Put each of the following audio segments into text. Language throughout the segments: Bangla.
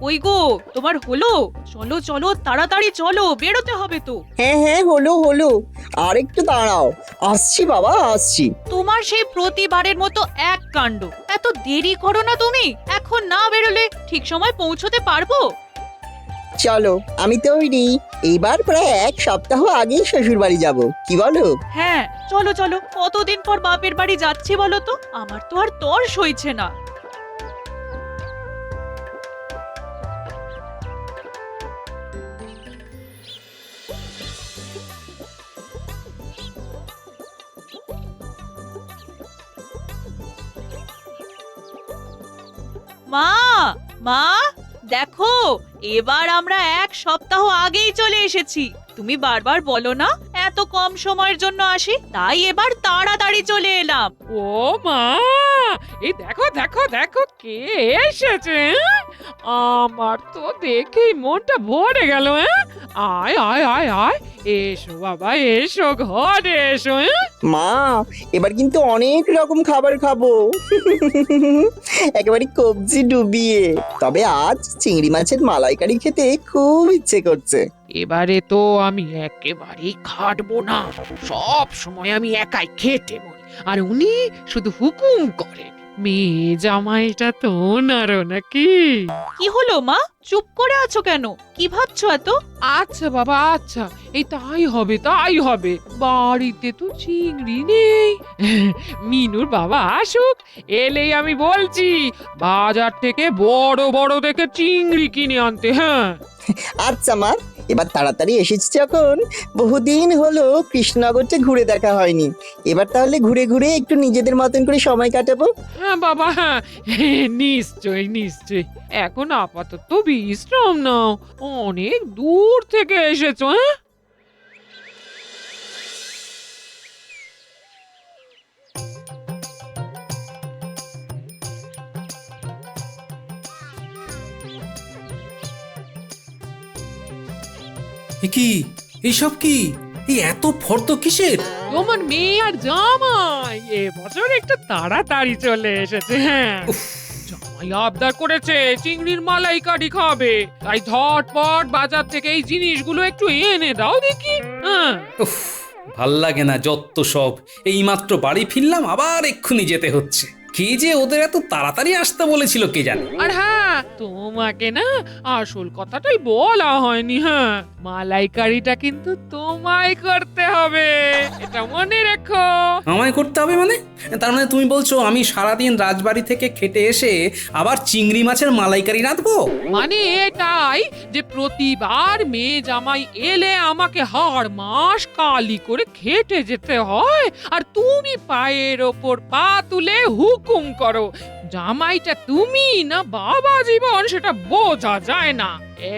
ওই গো, তোমার হলো? চলো চলো, তাড়াতাড়ি চলো, বেরোতে হবে তো। হ্যাঁ হ্যাঁ, হলো হলো। আর একটু দাঁড়াও, আসছি বাবা, আসছি। তোমার সেই প্রতিবারের মতো এক কাণ্ড। এত দেরি করো না তুমি। এখন না বেরোলে ঠিক সময় পৌঁছতে পারবো? চলো, আমি তৈরি। এইবার প্রায় এক সপ্তাহ আগেই শ্বশুর বাড়ি যাবো, কি বলো? হ্যাঁ, চলো চলো। কতদিন পর বাপের বাড়ি যাচ্ছি বলো তো? আমার তো আর তর সইছে না। মা, মা, দেখো, এবার আমরা এক সপ্তাহ আগেই চলে এসেছি। তুমি বারবার বলো না এত কম সময়ের জন্য আসি, তাই এবার তাড়াতাড়ি চলে এলাম। ও মা, এই দেখো দেখো দেখো কে এসেছে, হ্যাঁ? আমার তো দেখেই মনটা ভরে গেল। হ্যাঁ, আয় আয় আয় আয়, এসো বাবা এসো, ঘরে এসো। হ্যাঁ, মা, এবার কিন্তু অনেক রকম খাবার খাবো। একেবারে কবজি ডুবিয়ে। তবে আজ চিংড়ি মাছের মালাইকারি খেতে খুব ইচ্ছে করছে। এবারে তো আমি একেবারেই খাটবো না, সব সময় আমি একাই খেটে মরি, আর উনি শুধু হুকুম করেন। মেয়ে জামাইটা তো ওনারও নাকি। কি হলো মা, চুপ করে আছো কেন? কি ভাবছো এত? আচ্ছা বাবা আচ্ছা, এই তাই হবে তাই হবে। বাড়িতে তো চিংড়ি নেই। মিনুর বাবা আসুক, এলেই আমি বলছি বাজার থেকে বড় বড় দেখে চিংড়ি কিনে আনতে। হ্যাঁ, আচ্ছা মা, এবার তাড়াতাড়ি এসেছি যখন, বহুদিন হলো কৃষ্ণনগরটা ঘুরে দেখা হয়নি। এবার তাহলে ঘুরে ঘুরে একটু নিজেদের মতন করে সময় কাটাবো। হ্যাঁ বাবা হ্যাঁ, নিশ্চয় নিশ্চয়। এখন আপাতত বিশ্রাম নাও, অনেক দূর থেকে এসেছো। হ্যাঁ, এ কি? এইসব কি? এই এত ফর্দ কিসের? তোমার মেয়ে আর জামাই এবছর একটু তাড়াতাড়ি চলে এসেছে। হ্যাঁ, জামাই আবদার করেছে চিংড়ির মালাইকারি খাবে, তাই ঝটপট বাজার থেকে এই জিনিসগুলো একটু এনে দাও দেখি। হ্যাঁ, উফ, ভাল লাগে না যত সব। এইমাত্র বাড়ি ফিরলাম, আবার এক্ষুনি যেতে হচ্ছে। কি যে ওদের এত তাড়াতাড়ি আসতে বলেছিল কে জানে। আর হ্যাঁ, তোমাকে না আসল কথাটাই বলা হয়নি। হ্যাঁ, মালাইকারিটা কিন্তু তোমায় করতে হবে, এটা মনে রেখো। আমায় করতে হবে মানে? তার মানে তুমি বলছো আমি সারাদিন রাজবাড়ি থেকে খেটে এসে আবার চিংড়ি মাছের মালাইকারি রাঁধবো? মানে এটাই যে প্রতিবার মেয়ে জামাই এলে আমাকে হাড় মাস কালি করে খেটে যেতে হয়, আর তুমি পায়ের ওপর পা তুলে হুকুম করো। জামাইটা তুমি না বাবা জীবন সেটা বোঝা যায় না।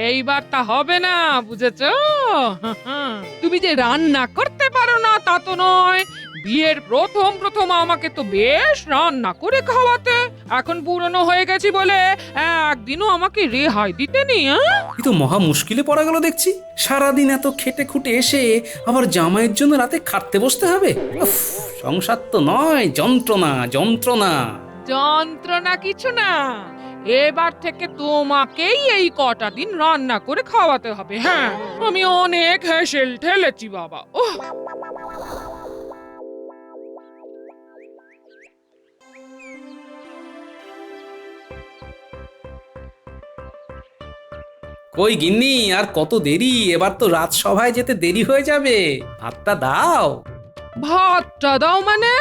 এইবার তা হবে না, বুঝেছো? তুমি যে রান্না করতে পারো না তা তো নয়, বিয়ের প্রথম প্রথম আমাকে তো বেশ রান্না করে খাওয়াতে। এখন পুরনো হয়ে গেছি বলে একদিনও আমাকে রেহাই দিতে নেই। এ তো মহা মুশকিলে পড়া গেল দেখছি। সারাদিন এত খেটে খুটে এসে আবার জামাইয়ের জন্য রাতে খাটতে বসতে হবে। উফ, সংসার তো নয়, যন্ত্রণা যন্ত্রণা। যন্ত্রণা কিছু না, এবার থেকে তোমাকেই এই কটা দিন রান্না করে খাওয়াতে হবে। হ্যাঁ, আমি অনেক হেসেল ঠেলেছি বাবা। ওহ, কই গিন্নি, আর কত দেরি? এবার তো রাজসভায় যেতে দেরি হয়ে যাবে। ভাতটা দাও। ভাতটা দাও মানে?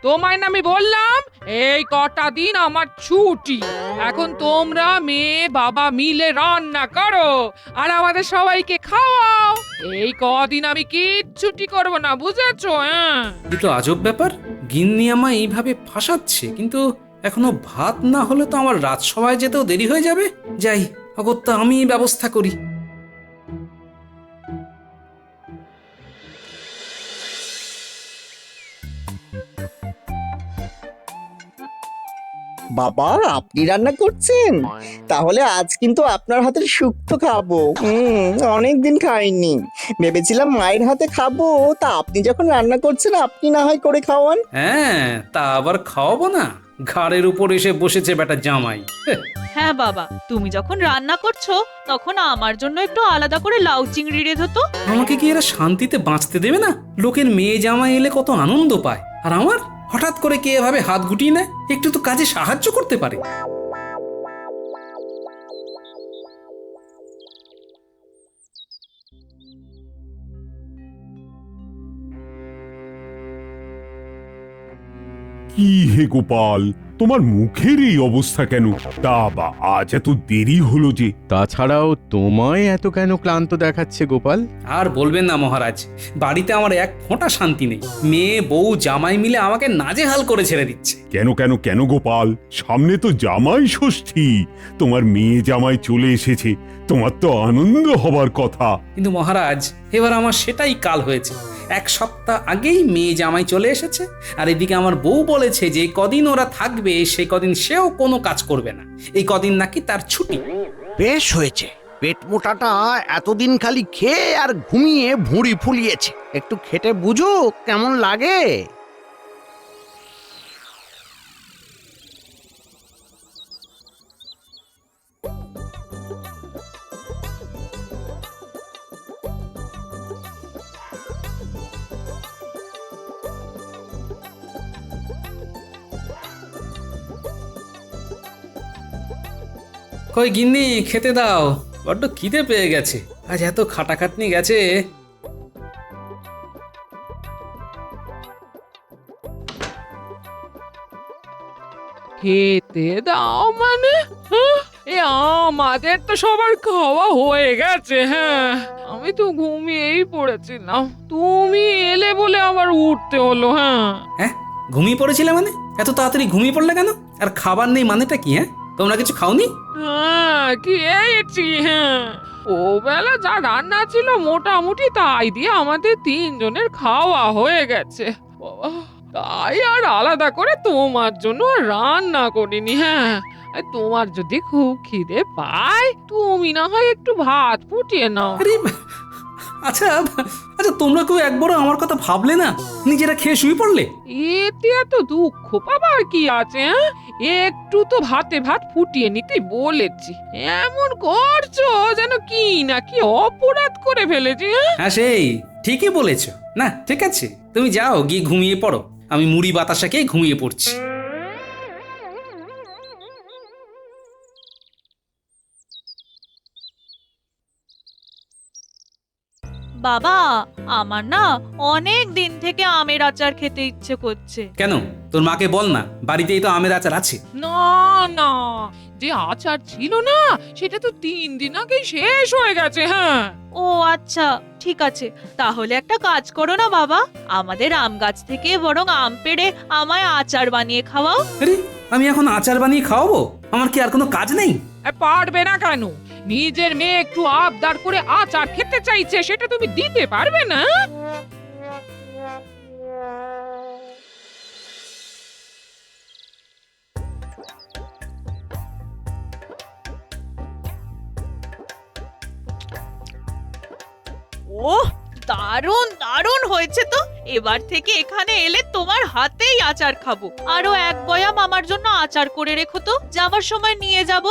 তোমায় না আমি বললাম এই কটা দিন আমার ছুটি। এখন তোমরা মেয়ে বাবা মিলে রান্না করো আর আমাদের সবাইকে খাওয়াও। এই কদিন আমি কিচ্ছুটি করবো না, বুঝেছো? হ্যাঁ, এ তো আজব ব্যাপার, গিন্নি আমায় এইভাবে ফাঁসাচ্ছে। কিন্তু এখনো ভাত না হলে তো আমার রাজসভায় যেতেও দেরি হয়ে যাবে। যাই, অগত্যা আমি ব্যবস্থা করি। বাবা, আপনি রান্না করছেন? তাহলে আজ কিন্তু আপনার হাতের শুক্তো খাবো। অনেকদিন খাইনি। ভেবেছিলাম মায়ের হাতে খাবো, তা আপনি যখন রান্না করছেন আপনি না হয় করে খাওয়ান। হ্যাঁ, তা আবার খাওয়াবো না? ঘাড়ের উপর এসে বসেছে বেটা জামাই। হেহ, হ্যাঁ বাবা, তুমি যখন রান্না করছো তখন আমার জন্য একটু আলাদা করে লাউ চিংড়ি রেঁধো তো। আমাকে কি এরা শান্তিতে বাঁচতে দেবে না? লোকের মেয়ে জামাই এলে কত আনন্দ পায়, আর আমার হঠাৎ করে কে এভাবে হাত গুটিয়ে নেয়? একটু তো কাজে সাহায্য করতে পারে। কি হে গোপাল, তোমার মুখের এই অবস্থা কেন? তা বা আজ এত দেরি হলো যে? তাছাড়াও তোমায় এত কেন ক্লান্ত দেখাচ্ছে গোপাল? আর বলবেন না মহারাজ, বাড়িতে আমার এক ফোঁটা শান্তি নেই। মেয়ে বউ জামাই মিলে আমাকে নাজেহাল করে ছেড়ে দিচ্ছে। কেন কেন কেন গোপাল, সামনে তো জামাই ষষ্ঠী, তোমার মেয়ে জামাই চলে এসেছে, তোমার তো আনন্দ হবার কথা। কিন্তু মহারাজ, এবার আমার সেটাই কাল হয়েছে। এক সপ্তাহ আগেই মেয়ে জামাই চলে এসেছে, আর এদিকে আমার বউ বলেছে যে কদিন ওরা থাকবে সেই কদিন সেও কোনো কাজ করবে না। এই কদিন নাকি তার ছুটি। বেশ হয়েছে, পেট মোটাটা এতদিন খালি খেয়ে আর ঘুমিয়ে ভুঁড়ি ফুলিয়েছে। একটু খেটে বুঝুক কেমন লাগে। কই গিন্নি, খেতে দাও, বড্ড খিদে পেয়ে গেছে। আজ এত খাটাখাটনি গেছে। খেতে দাও মানে? হ্যাঁ? এ আমাদের তো সবার খাওয়া হয়ে গেছে। হ্যাঁ, আমি তো ঘুমিয়েই পড়েছিলাম, তুমি এলে বলে আবার উঠতে হলো। হ্যাঁ, হ্যাঁ, ঘুমিয়ে পড়েছিলে মানে? এত তাড়াতাড়ি ঘুমিয়ে পড়লে কেন? আর খাবার নেই মানেটা কি? হ্যাঁ, তোমরা কিছু খাওনি? হ্যাঁ খেয়েছি। হ্যাঁ, ও বেলা যা রান্না ছিল মোটামুটি তাই দিয়ে আমাদের তিনজনের খাওয়া হয়ে গেছে। বাবা, তাই আর আলাদা করে তোমার জন্য আর রান্না করিনি। হ্যাঁ, আর তোমার যদি খুব খিদে পায় তুমি না হয় একটু ভাত ফুটিয়ে নাও। আরে আচ্ছা আচ্ছা, তোমরা কেউ একবারও আমার কথা ভাবলে না? নিজেরা খেয়ে শুয়ে পড়লে। এতে এত দুঃখ পাবার কি আছে? হ্যাঁ? একটু তো ভাতে ভাত ফুটিয়ে নিতে বলেছি, এমন করছো যেন কি না কি অপরাধ করে ফেলেছি। হ্যাঁ, হ্যাঁ, সেই ঠিকই বলেছো। না ঠিক আছে, তুমি যাও গিয়ে ঘুমিয়ে পড়ো, আমি মুড়ি বাতাসা খেয়ে ঘুমিয়ে পড়ছি। বাবা, আমার না অনেক দিন থেকে আমের আচার খেতে ইচ্ছে করছে। কেন, তোর মাকে বল না, বাড়িতেই তো আমের আচার আছে। না না, যে আচার ছিল না সেটা তো 3 দিন আগেই শেষ হয়ে গেছে। হ্যাঁ, ও আচ্ছা, ঠিক আছে। তাহলে একটা কাজ করো না বাবা, আমাদের আম গাছ থেকে বরং আম পেড়ে আমায় আচার বানিয়ে খাওয়াও। আরে, আমি এখন আচার বানিয়ে খাওয়াবো? আমার কি আর কোনো কাজ নেই? পারবে না কেন? নিজের মেয়ে একটু আবদার করে আচার খেতে চাইছে, সেটা তুমি দিতে পারবে না? ওহ, দারুণ দারুণ হয়েছে তো। এবার থেকে এখানে এলে তোমার হাতেই আচার খাবো। আরো এক বয়াম আমার জন্য আচার করে রেখো তো, যাবার সময় নিয়ে যাব।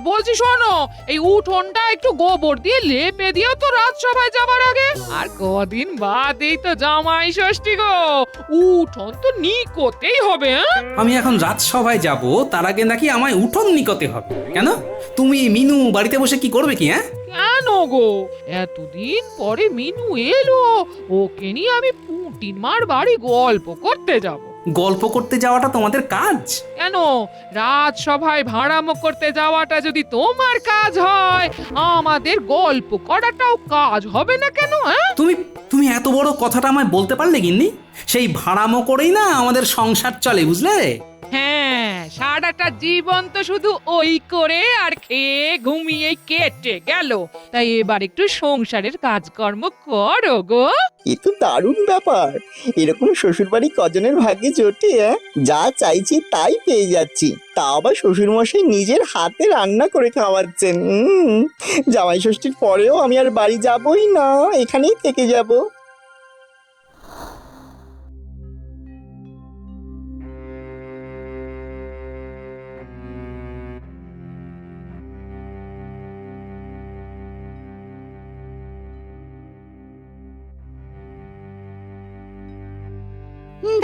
বলছি শোনো, এই উঠোনটা একটু গোবর দিয়ে লেপে দিও তো রাজসভায় যাবার আগে। আর কদিন বাদেই তো জামাই ষষ্ঠী গো, উঠোন তো নিকোতেই হবে। হ্যাঁ, আমি এখন রাজসভায় যাব, তার আগে নাকি আমায় উঠোন নিকতে হবে? কেন, তুমি মিনু বাড়িতে বসে কি করবে কি? হ্যাঁ, কেন গো, এতদিন পরে মিনু এলো, ওকে নিয়ে আমি পুটির মার বাড়ি গল্প করতে যাব। গল্প করতে যাওয়াটা তোমাদের কাজ? কেন, রাজসভায় ভাড়ামো করতে যাওয়াটা যদি তোমার কাজ হয়, আমাদের গল্প করাটাও কাজ হবে না কেন? হ্যাঁ, তুমি তুমি এত বড় কথাটা আমায় বলতে পারলে গিন্নি? সেই ভাড়ামো করেই না আমাদের সংসার চলে, বুঝলে? হ্যাঁ, সারাটা জীবন তো শুধু ওই করে আর খেয়ে ঘুমিয়ে কেটে গেল। তাই এবার একটু সংসারের কাজকর্ম করো গো। এ তো দারুণ ব্যাপার। এরকম শ্বশুরবাড়ি কজনের ভাগ্যে জোটে? যা চাইছি তাই পেয়ে যাচ্ছি, তা আবার শ্বশুরমশাই নিজের হাতে রান্না করে খাওয়াচ্ছেন। জামাই ষষ্ঠীর পরেও আমি আর বাড়ি যাবই না, এখানেই থেকে যাব।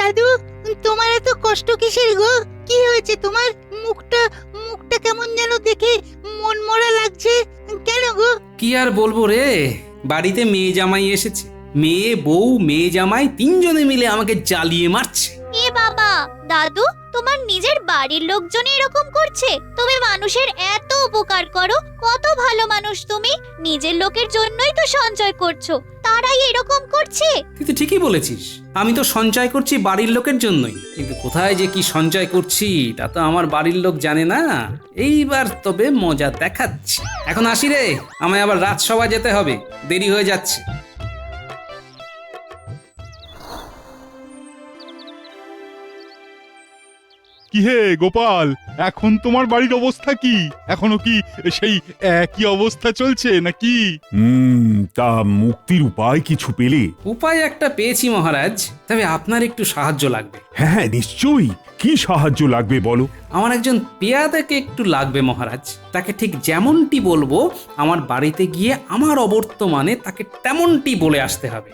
দাদু, তোমার এত কষ্ট কিসের গো? কি হয়েছে তোমার? মুখটা মুখটা কেমন যেন দেখে মন মরা লাগছে কেন গো? কি আর বলবো রে, বাড়িতে মেয়ে জামাই এসেছে। মেয়ে বউ মেয়ে জামাই তিনজনে মিলে আমাকে জ্বালিয়ে মারছে। এ বাবা, দাদু তোমার নিজের বাড়ির লোকজন এরকম করছে? তুমি মানুষের এত উপকার করো, কত ভালো মানুষ তুমি। নিজের লোকের জন্যই তো সঞ্চয় করছো, তারাই এরকম করছে। তুই তো ঠিকই বলেছিস, আমি তো সঞ্চয় করছি বাড়ির লোকের জন্যই, কিন্তু কোথায় যে কি সঞ্চয় করছি তা তো আমার বাড়ির লোক জানে না। এইবার তবে মজা দেখাচ্ছি। এখন আসি রে, আমায় আবার রাজসভায় যেতে হবে, দেরি হয়ে যাচ্ছে। কি হে গোপাল, এখন তোমার বাড়ির অবস্থা কি? এখনো কি সেই একই অবস্থা চলছে নাকি? তা মুক্তির উপায় কিছু পেলে? উপায় একটা পেয়েছি মহারাজ, তবে আপনার একটু সাহায্য লাগবে। হ্যাঁ হ্যাঁ, নিশ্চয়ই। কি সাহায্য লাগবে বলো? আমার একজন পেয়াদাকে একটু লাগবে মহারাজ। তাকে ঠিক যেমনটি বলবো, আমার বাড়িতে গিয়ে আমার অবর্তমানে তাকে তেমনটি বলে আসতে হবে।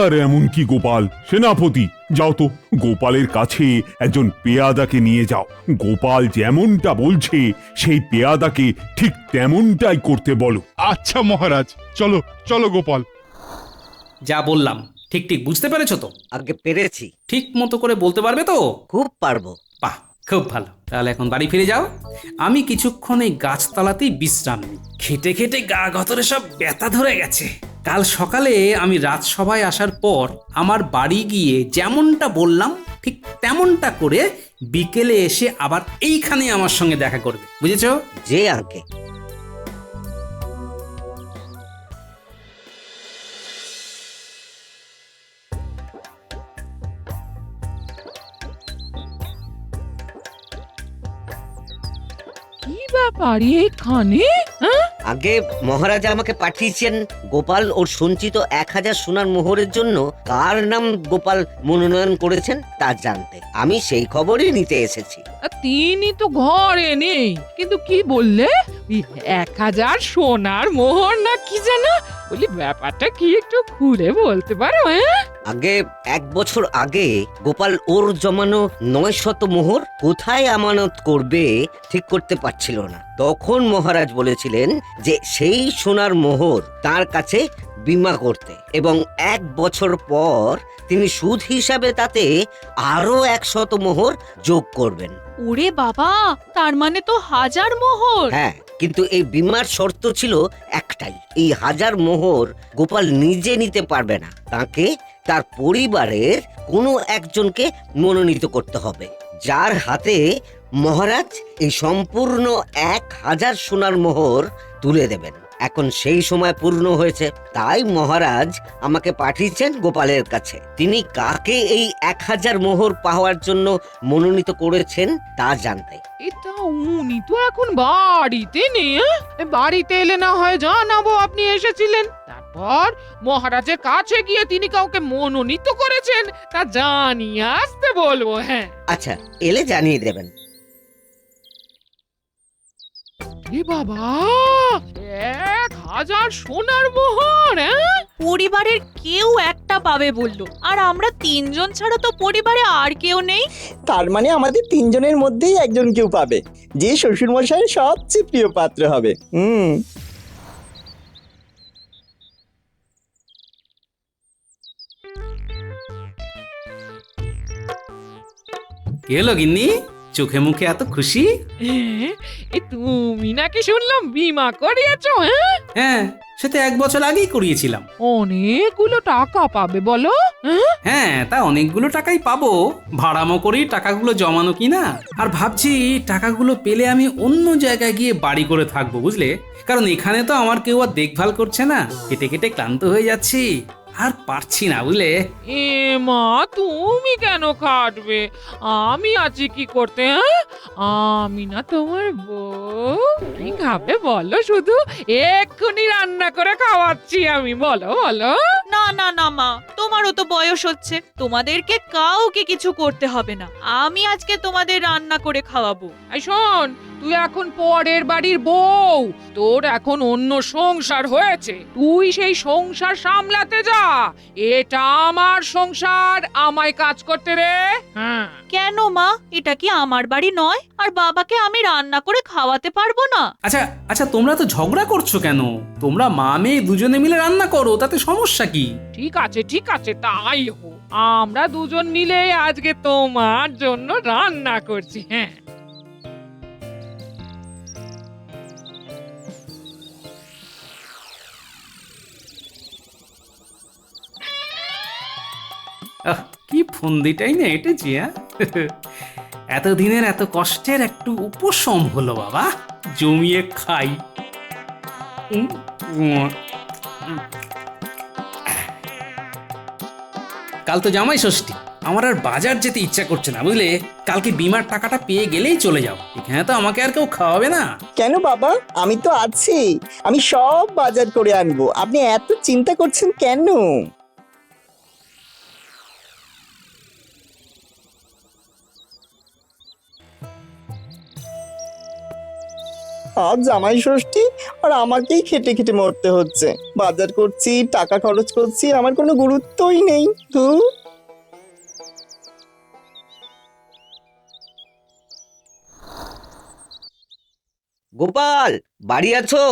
আর এমন কি গোপাল সেনাপতি, যাও তো গোপালের কাছে একজন পেয়াদাকে নিয়ে যাও। গোপাল যেমনটা বলছে সেই পেয়াদাকে ঠিক তেমনটাই করতে বলো। আচ্ছা মহারাজ, চলো চলো গোপাল। যা বললাম ঠিক ঠিক বুঝতে পেরেছো তো? আগে পেরেছি। ঠিক মতো করে বলতে পারবে তো? খুব পারবো। বাহ, খুব ভালো। তাহলে এখন বাড়ি ফিরে যাও, আমি কিছুক্ষণ এই গাছতলাতেই বিশ্রাম নিই। খেটে খেটে গা গতরে সব ব্যথা ধরে গেছে। কাল সকালে আমি রাজসভায় আসার পর আমার বাড়ি গিয়ে যেমনটা বললাম ঠিক তেমনটা করে বিকেলে এসে আবার এইখানে আমার সঙ্গে দেখা করবে, বুঝেছো? যে আগে কি ব্যাপার এখানে? হ্যাঁ, আগে মহারাজ আমাকে পাঠিয়েছেন গোপাল ওর সঞ্চিত 1000 সোনার মোহরের জন্য কার নাম গোপাল মনোনয়ন করেছেন তা জানতে। আমি সেই খবরই নিতে এসেছি। তিনি তো ঘরে নেই, কিন্তু কি বললে? 1000 সোনার মোহর না কি জানো? বলি ব্যাপারটা কি একটু খুলে বলতে পারো? হ্যাঁ, আগে 1 বছর আগে গোপাল ওর জমানো 900 মোহর কোথায় আমানত করবে ঠিক করতে পারছিল না। তখন মহারাজ বলেছিলেন যে সেই সোনার মোহর তার কাছে বীমা করতে, এবং 1 বছর পর তিনি সুদ হিসাবে তাতে আরো 100 মোহর যোগ করবেন। ওরে বাবা, তার মানে তো 1000 মোহর। হ্যাঁ, কিন্তু এই বীমার শর্ত ছিল একটাই, এই 1000 মোহর গোপাল নিজে নিতে পারবে না, তাকে তার পরিবারের কোনো একজনকে মনোনীত করতে হবে, যার হাতে মহারাজ এই সম্পূর্ণ 1000 সোনার মোহর তুলে দেবেন। এখন সেই সময় পূর্ণ হয়েছে, তাই মহারাজ আমাকে পাঠিয়েছেন গোপালের কাছে। তিনি কাকে এই 1000 মোহর পাওয়ার জন্য মনোনীত করেছেন তা জানতে। এটা উনি তো এখন বাড়িতে নেই। বাড়িতে এলে না হয় জানাবো আপনি এসেছিলেন। তারপর মহারাজের কাছে গিয়ে তিনি কাউকে মনোনীত করেছেন তা জানিয়ে আসতে বলবো। হ্যাঁ, আচ্ছা, এলে জানিয়ে দেবেন। এ বাবা, 1000 সোনার মোহর! পরিবারের কেউ একটা পাবে বললো, আর আমরা 3 জন ছাড়া তো পরিবারে আর কেউ নেই। তার মানে আমাদের 3 জনের মধ্যেই একজন কেউ পাবে, যে শ্বশুর মশাইয়ের সবচেয়ে প্রিয় পাত্র হবে। কি হলো গিন্নি, চোখে মুখে এত খুশি? তুমি নাকি শুনলাম বীমা করিয়েছো? হ্যাঁ, সে তো 1 বছর আগেই করিয়েছিলাম। অনেকগুলো টাকা পাবে বলো? হ্যাঁ, তা অনেকগুলো টাকাই পাবো, ভাড়ামো করেই টাকাগুলো জমানো কিনা। আর ভাবছি টাকাগুলো পেলে আমি অন্য জায়গায় গিয়ে বাড়ি করে থাকবো, বুঝলে? কারণ এখানে তো আমার কেউ আর দেখভাল করছে না, কেটে কেটে ক্লান্ত হয়ে যাচ্ছি, আর পারছি না, বুঝলে? এ মা, তুমি কেন খাটবে? আমি আছি কি করতে? আমি না তোমার বউ? কি খাবে বলো, শুধু এক্ষুনি রান্না করে খাওয়াচ্ছি আমি। বলো বলো। না না না মা, তোমারও তো বয়স হচ্ছে, তোমাদেরকে কাউকে কিছু করতে হবে না, আমি আজকে তোমাদের রান্না করে খাওয়াবো। এই শোন, তুই এখন পরের বাড়ির বউ, তোর এখন অন্য সংসার হয়েছে, তুই সেই সংসার সামলাতে যা। এটা আমার সংসার, আমায় কাজ করতে রে। হ্যাঁ, কেন মা, এটা কি আমার বাড়ি নয়? আর বাবাকে আমি রান্না করে খাওয়াতে পারবো না? আচ্ছা আচ্ছা, তোমরা তো ঝগড়া করছো কেন? তোমরা মা মেয়ে দুজনে মিলে রান্না করো, তাতে সমস্যা কি? ঠিক আছে, তাই হোক। আমরা দুজন মিলে আজকে তোমার জন্য রান্না করছি। হ্যাঁ, কি ফন্দিটাই না এটেছি, হ্যাঁ? এতদিনের এত কষ্টের একটু উপশম হলো বাবা, জমিয়ে খাই। কাল তো জামাই ষষ্ঠী, আমার আর বাজার যেতে ইচ্ছা করছে না, বুঝলে? কালকে বিমার টাকাটা পেয়ে গেলেই চলে যাও। এখানে তো আমাকে আর কেউ খাওয়াবে না। কেন বাবা, আমি তো আছি, আমি সব বাজার করে আনবো, আপনি এত চিন্তা করছেন কেন? আজ জামাই ষষ্ঠী আর আমাকেই খেটে খেটে মরতে হচ্ছে। বাজার করছি, টাকা খরচ করছি, আমার কোনো গুরুত্বই নেই। ধুর। গোপাল, বাড়ি আছো?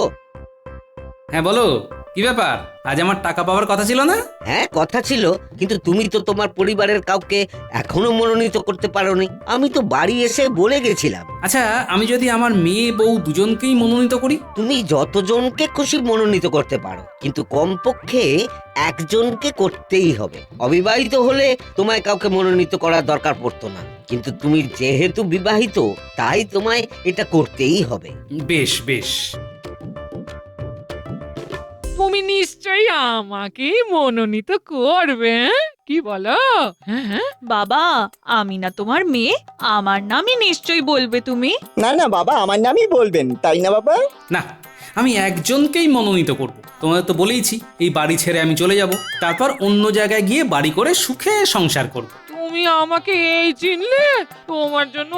হ্যাঁ বলো, কি ব্যাপার? আজ আমার টাকা পাওয়ার কথা ছিল না? হ্যাঁ, কথা ছিল, কিন্তু তুমি তো তোমার পরিবারের কাউকে এখনো মনোনীত করতে পারোনি। আমি তো বাড়ি এসে বলে গেছিলাম। আচ্ছা, আমি যদি আমার মেয়ে বউ দুজনকেই মনোনীত করি? তুমি যতজনকে খুশি মনোনীত করতে পারো, কিন্তু কমপক্ষে একজনকে করতেই হবে। অবিবাহিত হলে তোমায় কাউকে মনোনীত করার দরকার পড়তো না, কিন্তু তুমি যেহেতু বিবাহিত, তাই তোমায় এটা করতেই হবে। বেশ বেশ, তুমি নিশ্চয়ই আমাকে মনোনীত করবে, হ্যাঁ? কি বলো? হ্যাঁ, বাবা, আমি না তোমার মেয়ে, আমার নামই নিশ্চয়ই বলবে তুমি। না না বাবা, আমার নামই বলবেন, তাই না বাবা? না, আমি একজনকেই মনোনীত করব। তোমাদের তো বলেইছি, এই বাড়ি ছেড়ে আমি চলে যাব, তারপর অন্য জায়গায় গিয়ে বাড়ি করে সুখে সংসার করব। তুমি আমাকে এই চিনলে? তোমার জন্য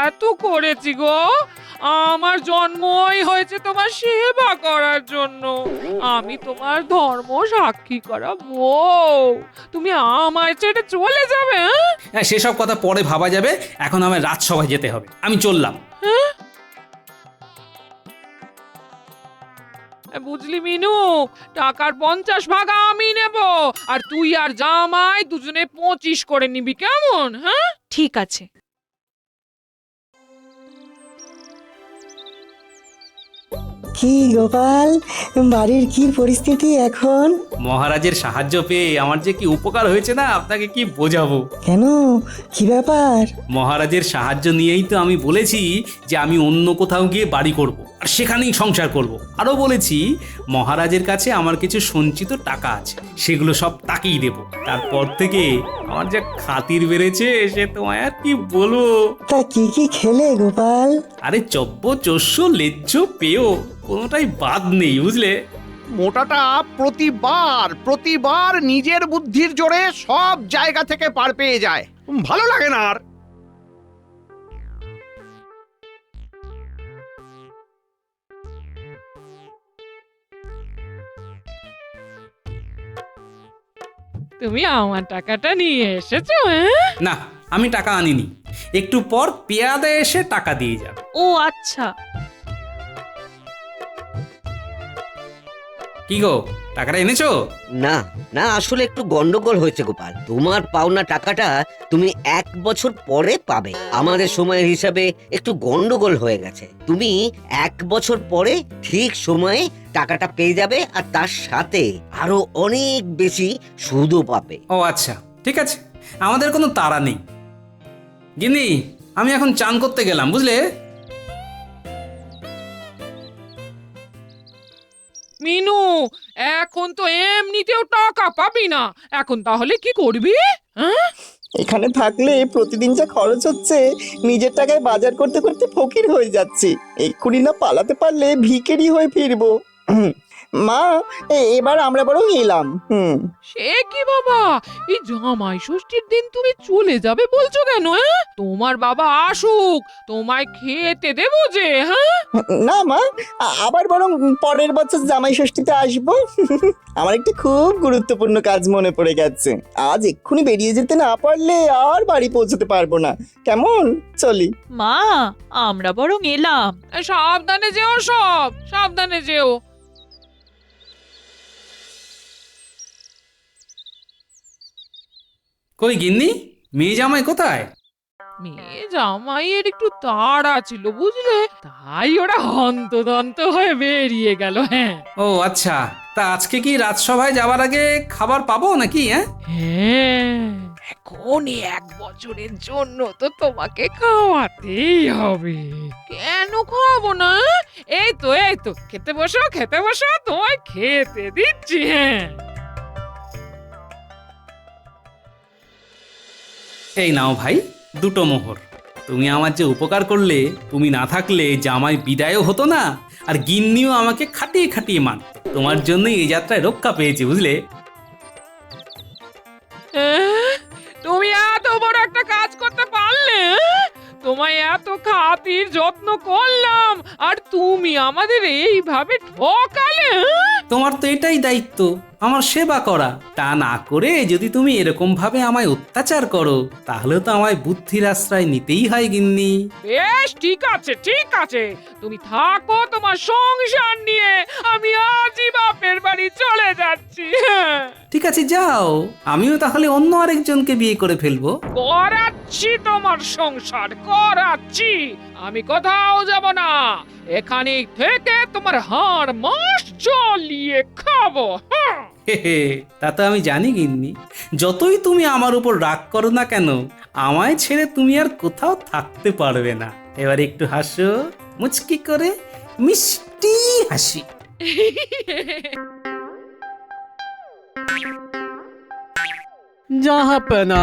এত করেছি গো। আমার জন্মই হয়েছে তোমার সেবা করার জন্য। আমি তোমার ধর্ম সাক্ষী করা বউ, তুমি আমায় ছেড়ে চলে যাবে? হ্যাঁ, সেসব কথা পরে ভাবা যাবে, এখন আমার রাজসভায় যেতে হবে। আমি চললাম। বুঝলি মিনু, টাকার 50 ভাগ আমি নেব, আর তুই আর জামাই দুজনে 25 করে নিবি, কেমন? হ্যাঁ, ঠিক আছে। কি গোপাল, বাড়ির কি পরিস্থিতি এখন? মহারাজের সাহায্য পেয়ে আমার যে কি উপকার হয়েছে না, আপনাকে কি বোঝাবো। কেন, কি ব্যাপার? মহারাজের সাহায্য নিয়েই তো আমি বলেছি যে আমি অন্য কোথাও গিয়ে বাড়ি করব, আর সেখানেই সংসার করব। আরও বলেছি, মহারাজের কাছে আমার কিছু সঞ্চিত টাকা আছে, সেগুলো সব তাকেই দেব। তারপর থেকে আমার যা খাতির বেড়েছে, সে তোমায় আর কি বলবো। তা কি কি খেলে গোপাল? আরে চব্য চস্য লেজ্জ পেয়, কোনোটাই বাদ নেই, বুঝলে? মোটাটা প্রতিবার নিজের বুদ্ধির জোরে সব জায়গা থেকে পার পেয়ে যায়, ভালো লাগে না আর। তুমি আমার টাকাটা নিয়ে এসেছো? হ্যাঁ, না, আমি টাকা আনিনি, একটু পর পেয়াদা এসে টাকা দিয়ে যাবে। ও আচ্ছা। কি গো, টাকাটা এনেছো? না না, আসলে একটু গন্ডগোল হয়েছে গোপাল। তোমার পাওনা টাকাটা তুমি 1 বছর পরে পাবে। আমাদের সময়ের হিসাবে একটু গন্ডগোল হয়ে গেছে। তুমি 1 বছর পরে ঠিক সময়ে টাকাটা পেয়ে যাবে, আর তার সাথে আরো অনেক বেশি সুদও পাবে। ও আচ্ছা, ঠিক আছে, আমাদের কোনো তাড়া নেই। গিন্নি, আমি এখন চান করতে গেলাম, বুঝলে? মিনু, এখন তো এমনিতেও টাকা পাবি না, এখন তাহলে কি করবি? হ্যাঁ, এখানে থাকলে প্রতিদিন যা খরচ হচ্ছে, নিজের টাকায় বাজার করতে করতে ফকির হয়ে যাচ্ছি। এক্ষুনি না পালাতে পারলে ভিখারি হয়ে ফিরবো। মা, এবার আমরা বরং এলাম। সে কি বাবা, এই জামাই ষষ্ঠীর দিন তুমি চলে যাবে বলছো কেন? তোমার বাবা আসুক, তোমায় খেতে দেবো যে। হ্যাঁ না মা, আবার বরং পরের বছর জামাই ষষ্ঠীতে আসবো। আমার একটা খুব গুরুত্বপূর্ণ কাজ মনে পড়ে গেছে। আজ এক্ষুনি বেরিয়ে যেতে না পারলে আর বাড়ি পৌঁছতে পারবো না। কেমন, চলি? মা, আমরা বরং এলাম। সাবধানে যেও, সব সাবধানে যেও। কই গিন্নি, মেয়ে জামাই কোথায়? মেয়ে জামাইয়ের একটু তাড়া ছিল বুঝলে, তাই ওরা হন্তদন্ত হয়ে বেরিয়ে গেল। হ্যাঁ ও আচ্ছা, তা আজকে কি রাজসভায় যাওয়ার আগে খাবার পাবো নাকি? হ্যাঁ, এখন 1 বছরের জন্য তো তোমাকে খাওয়াতেই হবে। কেন খাওয়াবো না? এই তো খেতে বসো, তোমায় খেতে দিচ্ছি। হ্যাঁ, এই নাও ভাই, 2টো মোহর। তুমি আমার যে উপকার করলে, তুমি না থাকলে জামাই বিদায়ও হতো না, আর গিন্নিও আমাকে খাটিয়ে খাটিয়ে মারত। তোমার জন্যই এই যাত্রায় রক্ষা পেয়েছি, বুঝলে? তুমি এত বড় একটা কাজ করতে পারলে? তোমায় এত খাতির যত্ন করলাম, আর তুমি আমাদের এইভাবে ঠকালে? তোমার তো এটাই দায়িত্ব, আমার সেবা করা। তা না করে যদি তুমি এরকম ভাবে আমায় অত্যাচার করো, তাহলে তো আমায় বুদ্ধির আশ্রয় নিতেই হয় গিন্নি। বেশ, ঠিক আছে, তুমি থাকো তোমার সংসার নিয়ে, আমি আজই বাপের বাড়ি চলে যাচ্ছি। ঠিক আছে, যাও। আমিও তাহলে অন্য আরেকজনকে বিয়ে করে ফেলবো। করাচ্ছি তোমার সংসার, করাচ্ছি। আমি কোথাও যাব না, এখানে থেকে তোমার হাড় মাস জ্বলিয়ে খাবো। তা তো আমি জানি গিন্নি, যতই তুমি আমার উপর রাগ করো না কেন, আমায় ছেড়ে তুমি আর কোথাও থাকতে পারবে না। এবার একটু হাসো, মুচকি করে, মিষ্টি হাসি। জাহাপনা,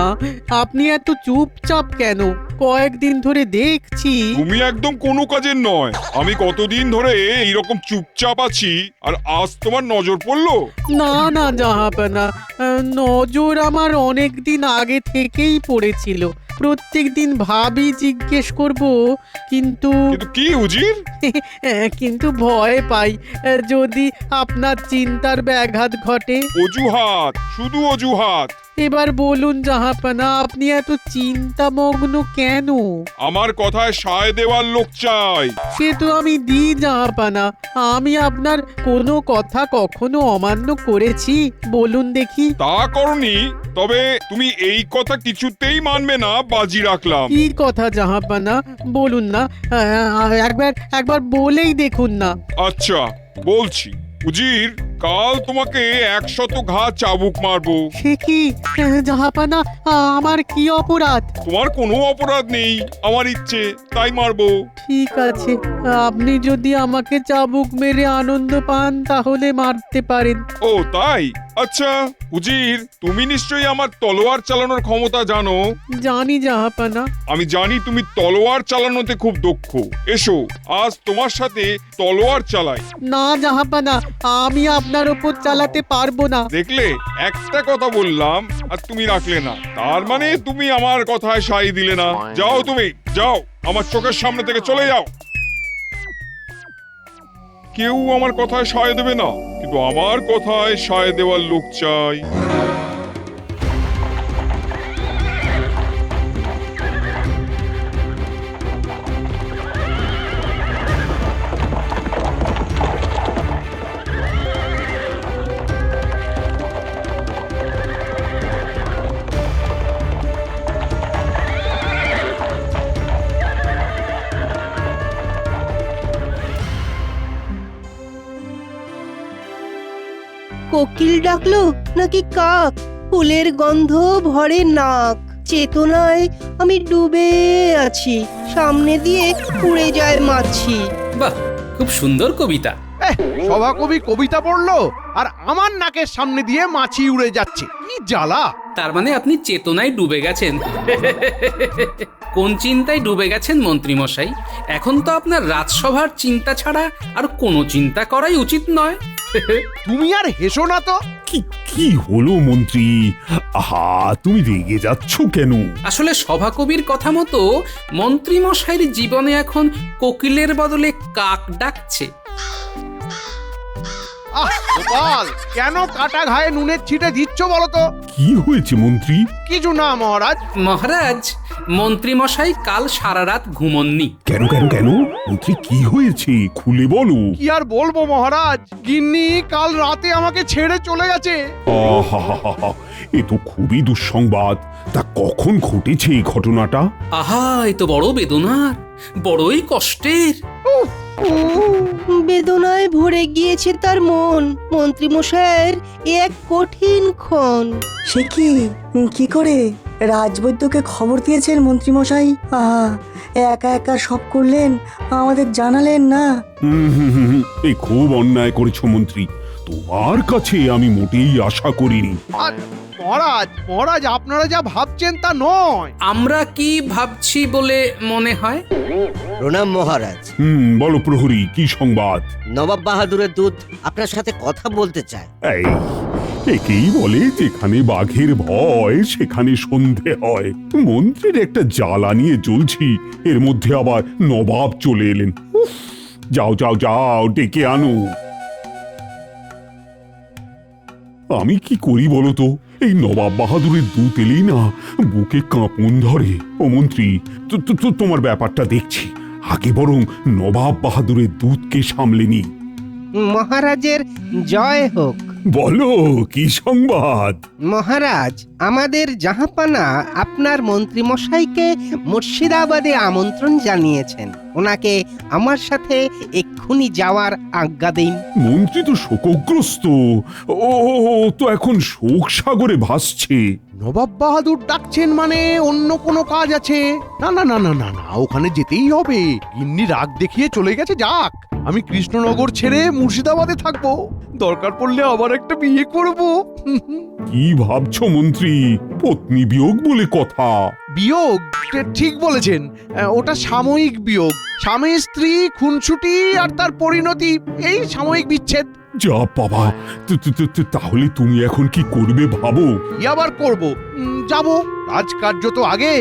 আপনি এত চুপচাপ কেন? কয়েকদিন ধরে দেখছি। তুমি একদম কোনো কাজের নয়। আমি কতদিন ধরে এইরকম চুপচাপ আছি, আর আজ তোমার নজর পড়লো? না জাহাপনা, নজর আমার অনেক দিন আগে থেকেই পড়েছিল। প্রত্যেকদিন ভাবি জিজ্ঞেস করব, কিন্তু কি উজির? কিন্তু ভয় পাই যদি আপনার চিন্তার ব্যাঘাত ঘটে। অজুহাত, শুধু অজুহাত। এবার বলুন জাহাপনা, আপনি এত চিন্তামগ্ন কেন? আমার কথায় সায় দেওয়ার লোক চাই। সে তো আমি দিই জাহাপনা। আমি আপনার কোনো কথা কখনো অমান্য করেছি? বলুন দেখি। তা করনি, তবে তুমি এই কথা কিছুতেই মানবে না, বাজি রাখলাম। কি কথা জাহাপনা, বলুন না। একবার বলেই দেখুন না। আচ্ছা, বলছি। উজির, কাল তোমাকে 100 ঘা চাবুক মারবো। সে কি জাহাপনা, আমার কি অপরাধ? তোমার কোনো অপরাধ নেই, আমার ইচ্ছে তাই মারবো। ঠিক আছে, আপনি যদি আমাকে চাবুক মেরে আনন্দ পান তাহলে মারতে পারেন। ও তাই? আচ্ছা উজির, তুমি নিশ্চয়ই আমার তলোয়ার চালানোর ক্ষমতা জানো? জানি জাহাপনা। আমি জানি তুমি তলোয়ার চালানোতে খুব দক্ষ। এসো, আজ তোমার সাথে তলোয়ার চালাই। না জাহাপনা, আমি আপনার ওপর চালাতে পারবো না। দেখলে, একটা কথা বললাম আর তুমি রাখলে না। তার মানে তুমি আমার কথায় সাই দিলে না। যাও, তুমি যাও, আমার চোখের সামনে থেকে চলে যাও। কেউ আমার কথায় সায় দেবে না, কিন্তু আমার কথায় সায় দেওয়ার লোক চাই। কোকিল ডাকলো নাকি কাক? ফুলের গন্ধ ভরে নাক। চেতনায় আমি ডুবে আছি, সামনে দিয়ে উড়ে যায় মাছি। বাহ, খুব সুন্দর কবিতা। সভাকবি কবিতা পড়লো, আর আমার নাকের সামনে দিয়ে মাছি উড়ে যাচ্ছে। কি জ্বালা! তার মানে আপনি চেতনায় ডুবে গেছেন। কোন চিন্তায় ডুবে গেছেন মন্ত্রী মশাই? এখন তো আপনার রাজসভার চিন্তা ছাড়া আর কোনো চিন্তা করাই উচিত নয়। তুমি আর হেসো না তো। কি কি হলো মন্ত্রী? আহা, তুমি রেগে যাচ্ছ কেন? আসলে সভাকবির কথা মতো মন্ত্রী মশাইয়ের জীবনে এখন কোকিলের বদলে কাক ডাকছে। আহ গোপাল, কেন কাটা ঘায়ে নুনের ছিটে দিচ্ছ বলো তো? কি হয়েছে মন্ত্রী? কিছু না মহারাজ। মহারাজ, মন্ত্রী মশাই কাল সারা রাত ঘুমননি। কেন কেন কেন মন্ত্রী, কি হয়েছে খুলে বলো। কি আর বলবো মহারাজ, গিন্নি কাল রাতে আমাকে ছেড়ে চলে গেছে। আহা, এ তো খুবই দুঃসংবাদ। তা কখন ঘটেছে এই ঘটনাটা? আহা, এ তো বড় বেদনার, বড়ই কষ্টের। বেদনায় ভরে গিয়েছে তার মন। মন্ত্রী মশাইয়ের এক কঠিন ক্ষণ। সে কি করে রাজবৈদ্যকে খবর দিয়েছেন মন্ত্রী মশাই? আহা, একা একা সব করলেন, আমাদের জানালেন না। এই খুব অন্যায় করেছো মন্ত্রী, তোমার কাছে আমি মোটেই আশা করিনি। আর মহারাজ, মহারাজ আপনারা যা ভাবছেন তা নয়। আমরা কি ভাবছি বলে মনে হয়? প্রণাম মহারাজ। বলো প্রহরী, কি সংবাদ? নবাব বাহাদুরের দূত আপনার সাথে কথা বলতে চায়। এই একেই বলে যেখানে বাঘের ভয় সেখানে সন্ধে হয়। মন্ত্রীর একটা জ্বালা নিয়ে জ্বলছি, এর মধ্যে আবার নবাব চলে এলেন। উফ, যাও যাও যাও, ডেকে আনো। আমি কি করি বলো তো? এই নবাব বাহাদুরের দূত এলেই না বুকে কাঁপন ধরে। ও মন্ত্রী, তোমার ব্যাপারটা দেখছি, আগে বরং নবাব বাহাদুরের দূতকে সামলে নি। মহারাজের জয় হোক। বলো, কি সংবাদ? মহারাজ, আমাদের জাহাপানা আপনার মন্ত্রী মশাইকে মুর্শিদাবাদে আমন্ত্রণ জানিয়েছেন। ওনাকে আমার সাথে এক্ষুনি যাওয়ার আজ্ঞা দিন। মন্ত্রী তো শোকগ্রস্ত, ও তো এখন শোক সাগরে ভাসছে। নবাব বাহাদুর ডাকছেন মানে অন্য কোনো কাজ আছে। না না না না না না, ওখানে যেতেই হবে। গিন্নি রাগ দেখিয়ে চলে গেছে, যাক। আমি কৃষ্ণনগর ছেড়ে মুর্শিদাবাদে থাকবো, দরকার পড়লে আবার একটা বিয়ে করব। কি ভাবছো মন্ত্রী? পত্নী বিয়োগ বলে কথা। বিয়োগ? ঠিক বলেছেন, ওটা সাময়িক বিয়োগ। স্বামী স্ত্রী খুনসুটি আর তার পরিণতি, এই সাময়িক বিচ্ছেদ। যা বাবা, তাহলে তুমি এখন কি করবে ভাবো? কি আবার করব? যাব। রাজকার্য তো আগে,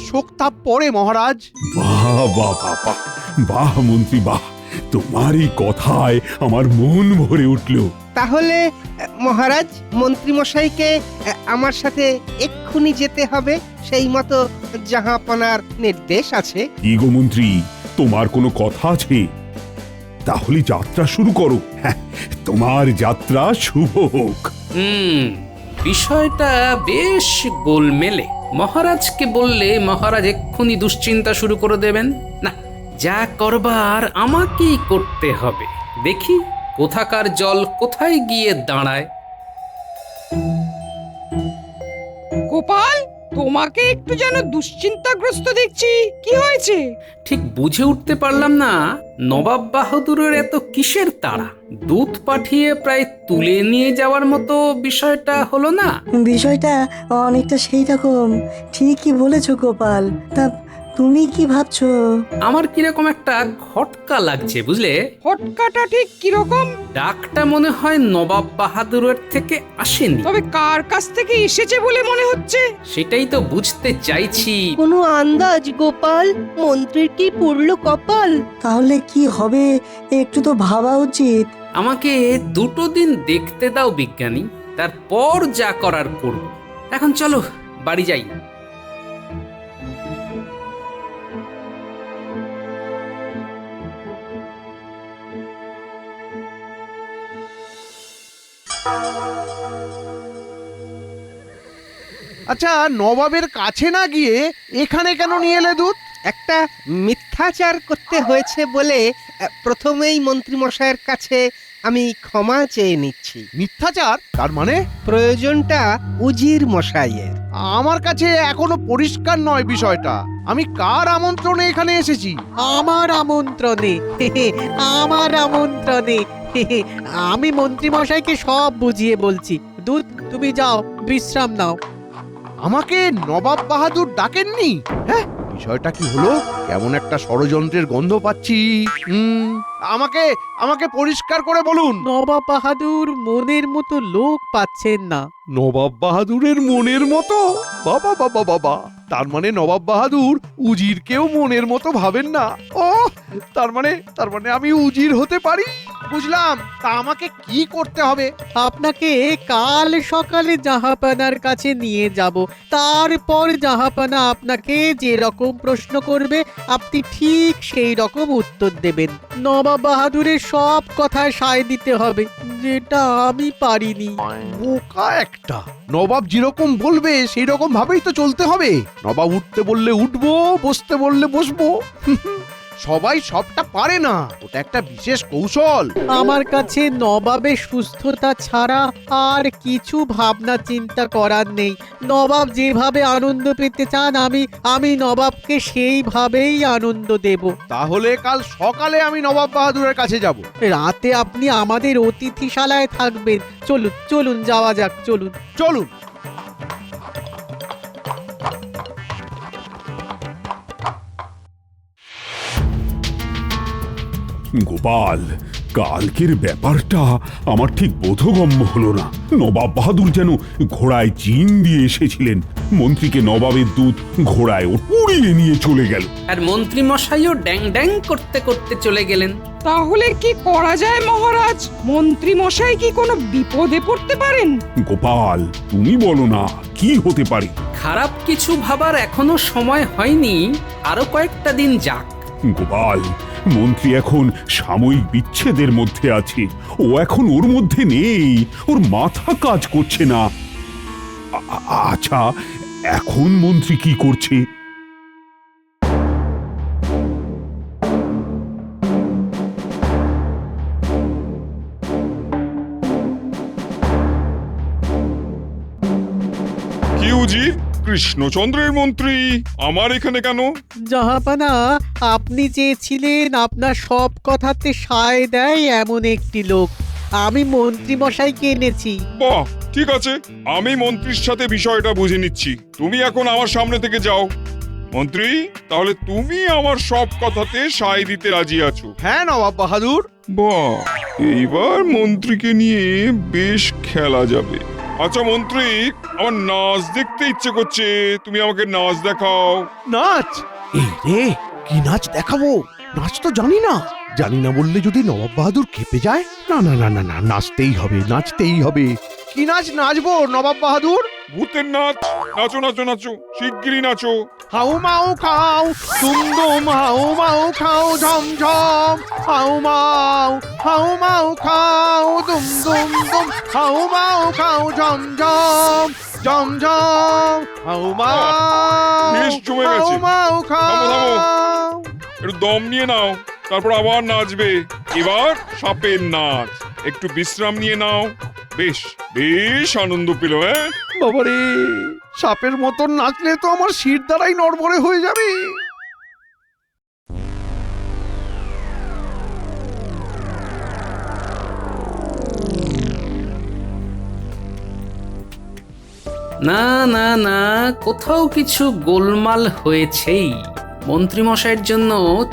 শোক তাপ পরে মহারাজ। বাহ বাহ বাহ বাহ, বাহ মন্ত্রী বাহ, তোমার এই কথায় আমার মন ভরে উঠলো। তাহলে মহারাজ, মন্ত্রী মশাইকে আমার সাথে এক্ষুনি যেতে হবে, সেই মতো জাহাপানার নির্দেশ আছে। কি গো মন্ত্রী, তোমার কোনো কথা আছে? তাহলে যাত্রা শুরু করো। হ্যাঁ, তোমার যাত্রা শুভ হোক। বিষয়টা বেশ গোলমেলে। মহারাজকে বললে মহারাজ এক্ষুনি দুশ্চিন্তা শুরু করে দেবেন। না, যা করবার আমাকেই করতে হবে। দেখি কোথাকার জল কোথায় গিয়ে দাঁড়ায়। গোপাল, তোমাকে একটু যেন দুশ্চিন্তাগ্রস্ত দেখছি, কি হয়েছে? ঠিক বুঝে উঠতে পারলাম না নবাব বাহাদুরের এত কিসের তাড়া। দূত পাঠিয়ে প্রায় তুলে নিয়ে যাওয়ার মতো বিষয়টা হলো না? বিষয়টা অনেকটা সেই রকম, ঠিকই বলেছো গোপাল। তা তুমি কি ভাবছো? আমার কিরকম একটা খটকা লাগছে, বুঝলে? হটকাটা ঠিক কিরকম? ডাকটা মনে হয় নবাব বাহাদুরের থেকে আসেনি। তবে কার কাছ থেকে এসেছে বলে মনে হচ্ছে? সেটাই তো বুঝতে চাইছি। কোনো আন্দাজ গোপাল? মন্ত্রীর কি পুরলো কপাল? তাহলে কি হবে একটু তো ভাবা উচিত। আমাকে দুটো দিন দেখতে দাও বিজ্ঞানী, তারপর যা করার করব। এখন চলো বাড়ি যাই। আচ্ছা, নবাবের কাছে না গিয়ে এখানে কেন নিয়ে এলে দূত? একটা মিথ্যাচার করতে হয়েছে বলে প্রথমেই মন্ত্রী মশাইয়ের কাছে আমি ক্ষমা চেয়ে নিচ্ছি। মিথ্যাচার? তার মানে? প্রয়োজনটা উজির মশাইয়ের। আমার কাছে এখনো পরিষ্কার নয় বিষয়টা। আমি কার আমন্ত্রণে এখানে এসেছি? আমার আমন্ত্রণে, আমার আমন্ত্রণে। আমি মন্ত্রী মশাইকে সব বুঝিয়ে বলছি। দূত, তুমি যাও, বিশ্রাম নাও। আমাকে নবাব বাহাদুর ডাকেননি? হ্যাঁ, বিষয়টা কি হলো? কেমন একটা ষড়যন্ত্রের গন্ধ পাচ্ছি। আমাকে আমাকে পরিষ্কার করে বলুন। নবাব বাহাদুর মনের মতো লোক পাচ্ছেন না। নবাব বাহাদুরের মনের মতো? বাবা বাবা বাবা, তার মানে নবাব বাহাদুর উজিরকেও মনের মতো ভাবেন না। ও তার মানে আমি উজির হতে পারি। বুঝলাম, তা আমাকে কি করতে হবে? আপনাকে কাল সকালে জাহাপানার কাছে নিয়ে যাব। তারপর জাহাপানা আপনাকে যে রকম প্রশ্ন করবে আপনি ঠিক সেই রকম উত্তর দেবেন। নবাব বাহাদুরের সব কথায় সায় দিতে হবে, যেটা আমি পারিনি। বোকা একটা। নবাব যেরকম বলবে সেই রকম ভাবেই তো চলতে হবে। নবাব উঠতে বললে উঠবো, বসতে বললে বসবো। সবাই সবটা পারে না, ওটা একটা বিশেষ কৌশল। আমার কাছে নবাবের সুস্থতা ছাড়া আর কিছু ভাবনা চিন্তা করার নেই। নবাব যেভাবে আনন্দ পেতে চান আমি নবাবকে সেইভাবেই আনন্দ দেব। তাহলে কাল সকালে আমি নবাব বাহাদুরের কাছে যাব। রাতে আপনি আমাদের অতিথিশালায় থাকবেন। চলুন চলুন যাওয়া যাক, চলুন চলুন। গোপাল, কালকের ব্যাপারটা আমার ঠিক বোধগম্য হলো না। নবাব বাহাদুর যেন ঘোড়ায় জিন দিয়ে এসেছিলেন, মন্ত্রীকে নবাবের দূত ঘোড়ায় উড়িয়ে নিয়ে চলে গেল। আর মন্ত্রী মশাইও ড্যাং ড্যাং করতে করতে চলে গেলেন। তাহলে কি করা যায় মহারাজ? মন্ত্রী মশাই কি কোনো বিপদে পড়তে পারেন? গোপাল, তুমি বলো না কি হতে পারে। খারাপ কিছু ভাবার এখনো সময় হয়নি, আরো কয়েকটা দিন যাক। গোপাল, মন্ত্রী এখন সাময়িক বিচ্ছেদের মধ্যে আছে, ও এখন ওর মধ্যে নেই, ওর মাথা কাজ করছে না। আচ্ছা, এখন মন্ত্রী কি করছে? কি উজির, কৃষ্ণচন্দ্রের মন্ত্রী আমার এখানে কেন? জাহাপানা, আপনি চেয়েছিলেন আপনার সব কথাতে সায় দেয় এমন একটি লোক। আমি মন্ত্রী মশাইকে এনেছি। বাহ, ঠিক আছে, আমি মন্ত্রীর সাথে বিষয়টা বুঝে নিচ্ছি। তুমি এখন আমার সামনে থেকে যাও। মন্ত্রী, তাহলে তুমি আমার সব কথাতে সায় দিতে রাজি আছো? হ্যাঁ নবাব বাহাদুর। বাহ, এইবার মন্ত্রীকে নিয়ে বেশ খেলা যাবে। আচ্ছা মন্ত্রী, আমার নাচ দেখতে ইচ্ছে করছে, তুমি আমাকে নাচ দেখাও। নাচ? এই রে, কি নাচ দেখাবো? নাচ তো জানি না। জানি না বললে যদি নবাব বাহাদুর খেপে যায়। না না না না না, নাচতেই হবে, নাচতেই হবে। কি নাচ নাচবো নবাব বাহাদুর? ভূতের নাচ। নাচো নাচো নাচো, শিগগিরই নাচো। হাউ মাউ খাও, দুম দুম, হাউ মাউ খাও, ঝম ঝম, হাউ মাউ খাও, দুম দুম দুম, হাউ মাউ খাও, ঝম ঝম, ঝম ঝম, হাউ মাউ। বেশ জমে গেছে। হাউ মাউ খাও। থামো, থামো। একটু দম নিয়ে নাও, তারপর আবার নাচবে। এবার সাপের নাচ। একটু বিশ্রাম নিয়ে নাও। বেশ বেশ আনন্দ পেল। হ্যাঁ বাবারে, সাপের মতন নাচলে তো আমার শির দ্বারাই নড়বড়ে হয়ে যাবে। না না না, কোথাও কিছু গোলমাল হয়েছেই। মন্ত্রী মশাইয়ের জন্য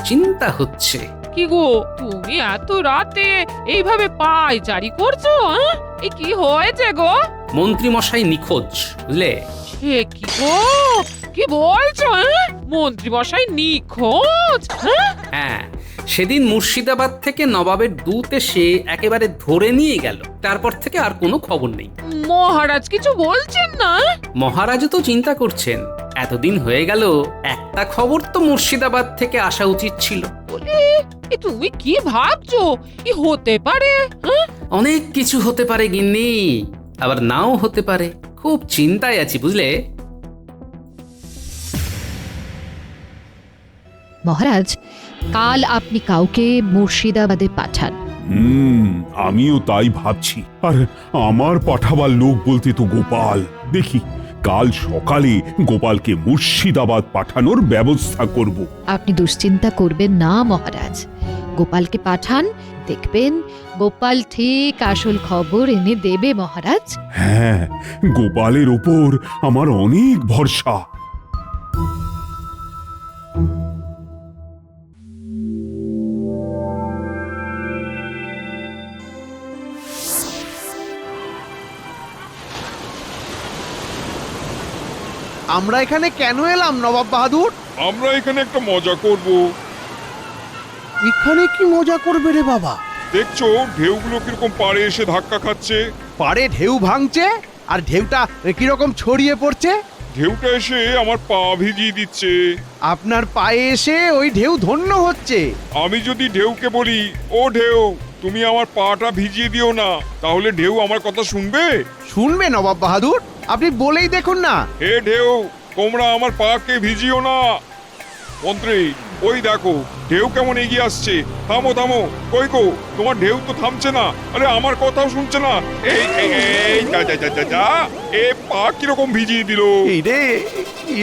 চিন্তা হচ্ছে। কি গো, তুমি এত রাতে এইভাবে পায়চারি করছো? এ কি হয়েছে গো? মন্ত্রী মশাই নিখোঁজ, বুঝলে? এ কি গো, কি বলছো? মন্ত্রী মশাই নিখোঁজ? হ্যাঁ, সেদিন মুর্শিদাবাদ থেকে নবাবের দূত এসে একেবারে ধরে নিয়ে গেল। তারপর থেকে আর কোনো খবর নেই। মহারাজ কিছু বলছেন না? মহারাজও তো চিন্তা করছেন। এতদিন হয়ে গেল, একটা খবর তো মুর্শিদাবাদ থেকে আসা উচিত ছিল। এ তুমি কি ভাবছো? কি হতে পারে? অনেক কিছু হতে পারে গিন্নি, আবার নাও হতে পারে। খুব চিন্তায় আছি, বুঝলে? মহারাজ, কাল আপনি কাউকে মুর্শিদাবাদে পাঠান। আমিও তাই ভাবছি। আর আমার পাঠাবার লোক বলতে তো গোপাল। দেখি, কাল সকালে গোপালকে মুর্শিদাবাদ পাঠানোর ব্যবস্থা করব। আপনি দুশ্চিন্তা করবেন না মহারাজ, গোপালকে পাঠান, দেখবেন গোপাল ঠিক আসল খবর এনে দেবে মহারাজ। হ্যাঁ, গোপালের ওপর আমার অনেক ভরসা। আমরা এখানে কেন এলাম নবাব বাহাদুর? আমরা এখানে একটা মজা করব। এখানে কি মজা করবে রে বাবা? দেখছো ঢেউগুলো কিরকম পাড়ে এসে ধাক্কা খাচ্ছে। পাড়ে ঢেউ ভাঙছে আর ঢেউটা কিরকম ছড়িয়ে পড়ছে। ঢেউটা এসে আমার পা ভিজিয়ে দিচ্ছে। আপনার পায়ে এসে ওই ঢেউ ধন্য হচ্ছে। আমি যদি ঢেউকে বলি, ও ঢেউ তুমি আমার পাটা ভিজিয়ে দিও না, তাহলে ঢেউ আমার কথা শুনবে? শুনবে নবাব বাহাদুর, আপনি বলেই দেখুন না। হে ঢেউ, তোমরা আমার পাকে ভিজিও না। মন্ত্রী, ওই দেখো ঢেউ কেমন এগিয়ে আসছে। থামো থামো, কই গো, তোমার ঢেউ তো থামছে না। আরে আমার কথাও শুনছে না। এই এই এই যা যা যা যা যা, এ পা কিরকম ভিজিয়ে দিল। এই রে,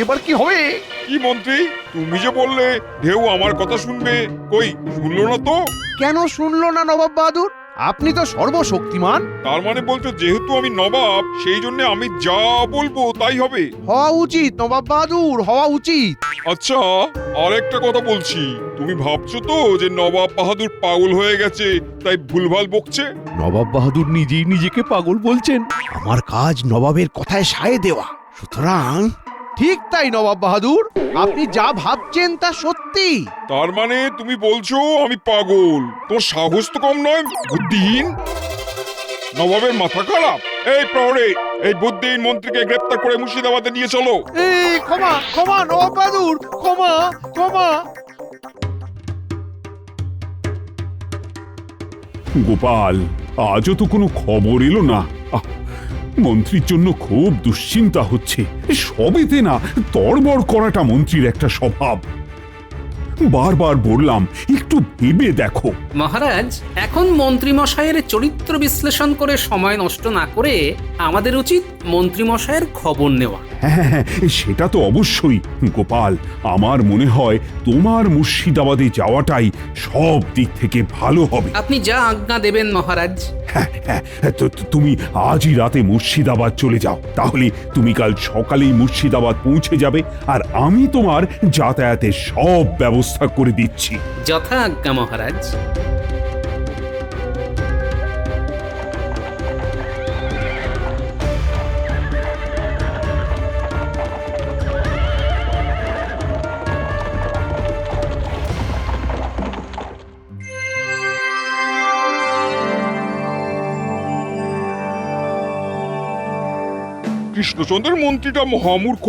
এবার কি হবে? কি মন্ত্রী, তুমি যে বললে ঢেউ আমার কথা শুনবে, কই শুনলো না তো? কেন শুনলো না নবাব বাহাদুর? আপনি তো সর্বশক্তিমান। তার মানে বলছো যেহেতু আমি নবাব, সেই জন্য আমি যা বলবো তাই হবে? হওয়া উচিত নবাব বাহাদুর, হওয়া উচিত। আচ্ছা, আরেকটা কথা বলছি, তুমি ভাবছো তো যে নবাব বাহাদুর পাগল হয়ে গেছে তাই ভুলভাল বকছে? নবাব বাহাদুর নিজেই নিজেকে পাগল বলছেন। আমার কাজ নবাবের কথায় সায় দেওয়া, সুতরাং ঠিক তাই নবাব বাহাদুর, আপনি যা ভাবছেন তা সত্যি। তার মানে তুমি বলছো আমি পাগল? তোমার সাহস তো কম নয়, বুদ্ধিহীন। নবাবের মাথা খারাপ। এই প্রহরী, এই বুদ্ধিহীন মন্ত্রীকে গ্রেফতার করে মুর্শিদাবাদে নিয়ে চলো। এই ক্ষমা ক্ষমা নবাব বাহাদুর, ক্ষমা ক্ষমা। গোপাল, আজও তো কোনো খবর এলো না। আহ, মন্ত্রীর জন্য খুব দুশ্চিন্তা হচ্ছে। সবেতে না তড়বড় করাটা মন্ত্রীর একটা স্বভাব। বারবার বললাম একটু ভেবে দেখো। মহারাজ, এখন মন্ত্রীমশাইয়ের চরিত্র বিশ্লেষণ করে সময় নষ্ট না করে আমাদের উচিত মন্ত্রীমশাইয়ের খবর নেওয়া। হ্যাঁ, সেটা তো অবশ্যই। গোপাল, আমার মনে হয় তোমার মুর্শিদাবাদে যাওয়াটাই সব দিক থেকে ভালো হবে। আপনি যা আজ্ঞা দেবেন মহারাজ। হ্যাঁ, তুমি আজই রাতে মুর্শিদাবাদ চলে যাও, তাহলে তুমি কাল সকালেই মুর্শিদাবাদ পৌঁছে যাবে, আর আমি তোমার যাতায়াতের সব ব্যবস্থা করে দিচ্ছি। যথা আজ্ঞা মহারাজ। কৃষ্ণচন্দ্রের মন্ত্রীটা মহামূর্খ,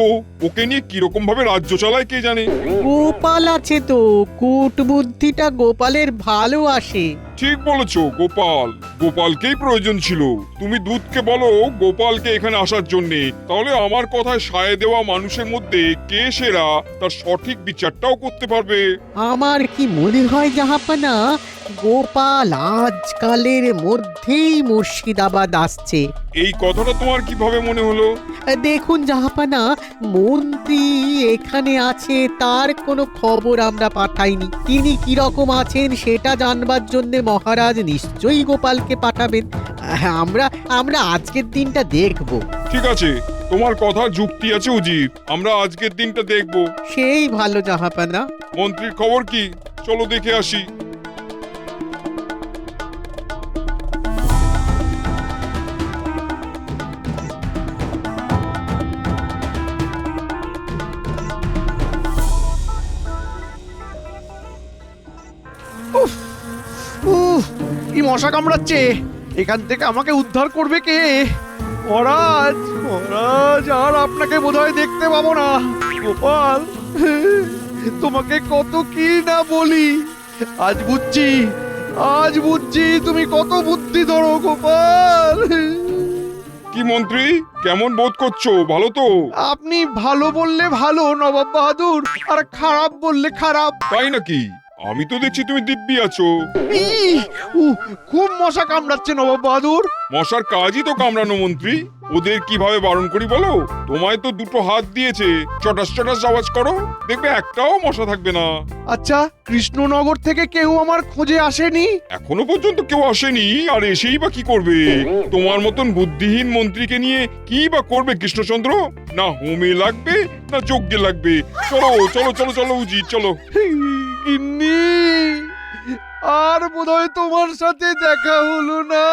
ওকে নিয়ে কিরকম ভাবে রাজ্য চালায় কে জানে। গোপাল আছে তো, কূটবুদ্ধিটা গোপালের ভালো আসে। ঠিক বলেছো গোপাল, গোপালকেই প্রয়োজন ছিল। তুমি দুধকে বলো গোপালকে এখানে আসার জন্যে, তাহলে আমার কথায় সায় দেওয়া মানুষের মধ্যে কে সেরা তার সঠিক বিচারটাও করতে পারবে। আমার কি মনে হয় জাহাপানা, গোপাল আজকালের মধ্যেই মুর্শিদাবাদ আসছে। এই কথাটা তোমার কিভাবে মনে হলো? দেখুন জাহাপানা, মন্ত্রী এখানে আছে তার কোনো খবর আমরা পাঠাইনি। তিনি কিরকম আছেন সেটা জানবার জন্য মহারাজ নিশ্চয়ই গোপালকে পাঠাবেন। আমরা আজকের দিনটা দেখব। ঠিক আছে, তোমার কথা যুক্তি আছে উজির, আমরা আজকের দিনটা দেখব। সেই ভালো জাহাপানা। মন্ত্রীর খবর কি, চলো দেখে আসি। কি মশা কামড়াচ্ছে! এখান থেকে আমাকে উদ্ধার করবে কে? মহারাজ, মহারাজ, আর আপনাকে বোধহয় দেখতে পাবো না। গোপাল, তোমাকে কত কি না বলি। আজ বুঝছি তুমি কত বুদ্ধি ধরো গোপাল। কি মন্ত্রী, কেমন বোধ করছো? ভালো তো? আপনি ভালো বললে ভালো নবাব বাহাদুর, আর খারাপ বললে খারাপ। তাই নাকি? আমি তো দেখছি তুমি দিব্যি আছো। খুব মশা কামড়াচ্ছে নবাব বাহাদুর। মশার কাজই তো কামড়ানো মন্ত্রী, ওদের কিভাবে বারণ করি বলো? তোমায় তো দুটো হাত দিয়েছে, চটাস চটাস আওয়াজ করো, দেখবে একটাও মশা থাকবে না। আচ্ছা, কৃষ্ণনগর থেকে কেউ আমার খোঁজে আসেনি? এখনো পর্যন্ত কেউ আসেনি, আর এসেই বা কি করবে? তোমার মতন বুদ্ধিহীন মন্ত্রীকে নিয়ে কি বা করবে কৃষ্ণচন্দ্র? না হোমে লাগবে না যজ্ঞে লাগবে। চলো চলো চলো চলো উজির, চলো। গিন্নি, আর বোধহয় তোমার সাথে দেখা হলো না।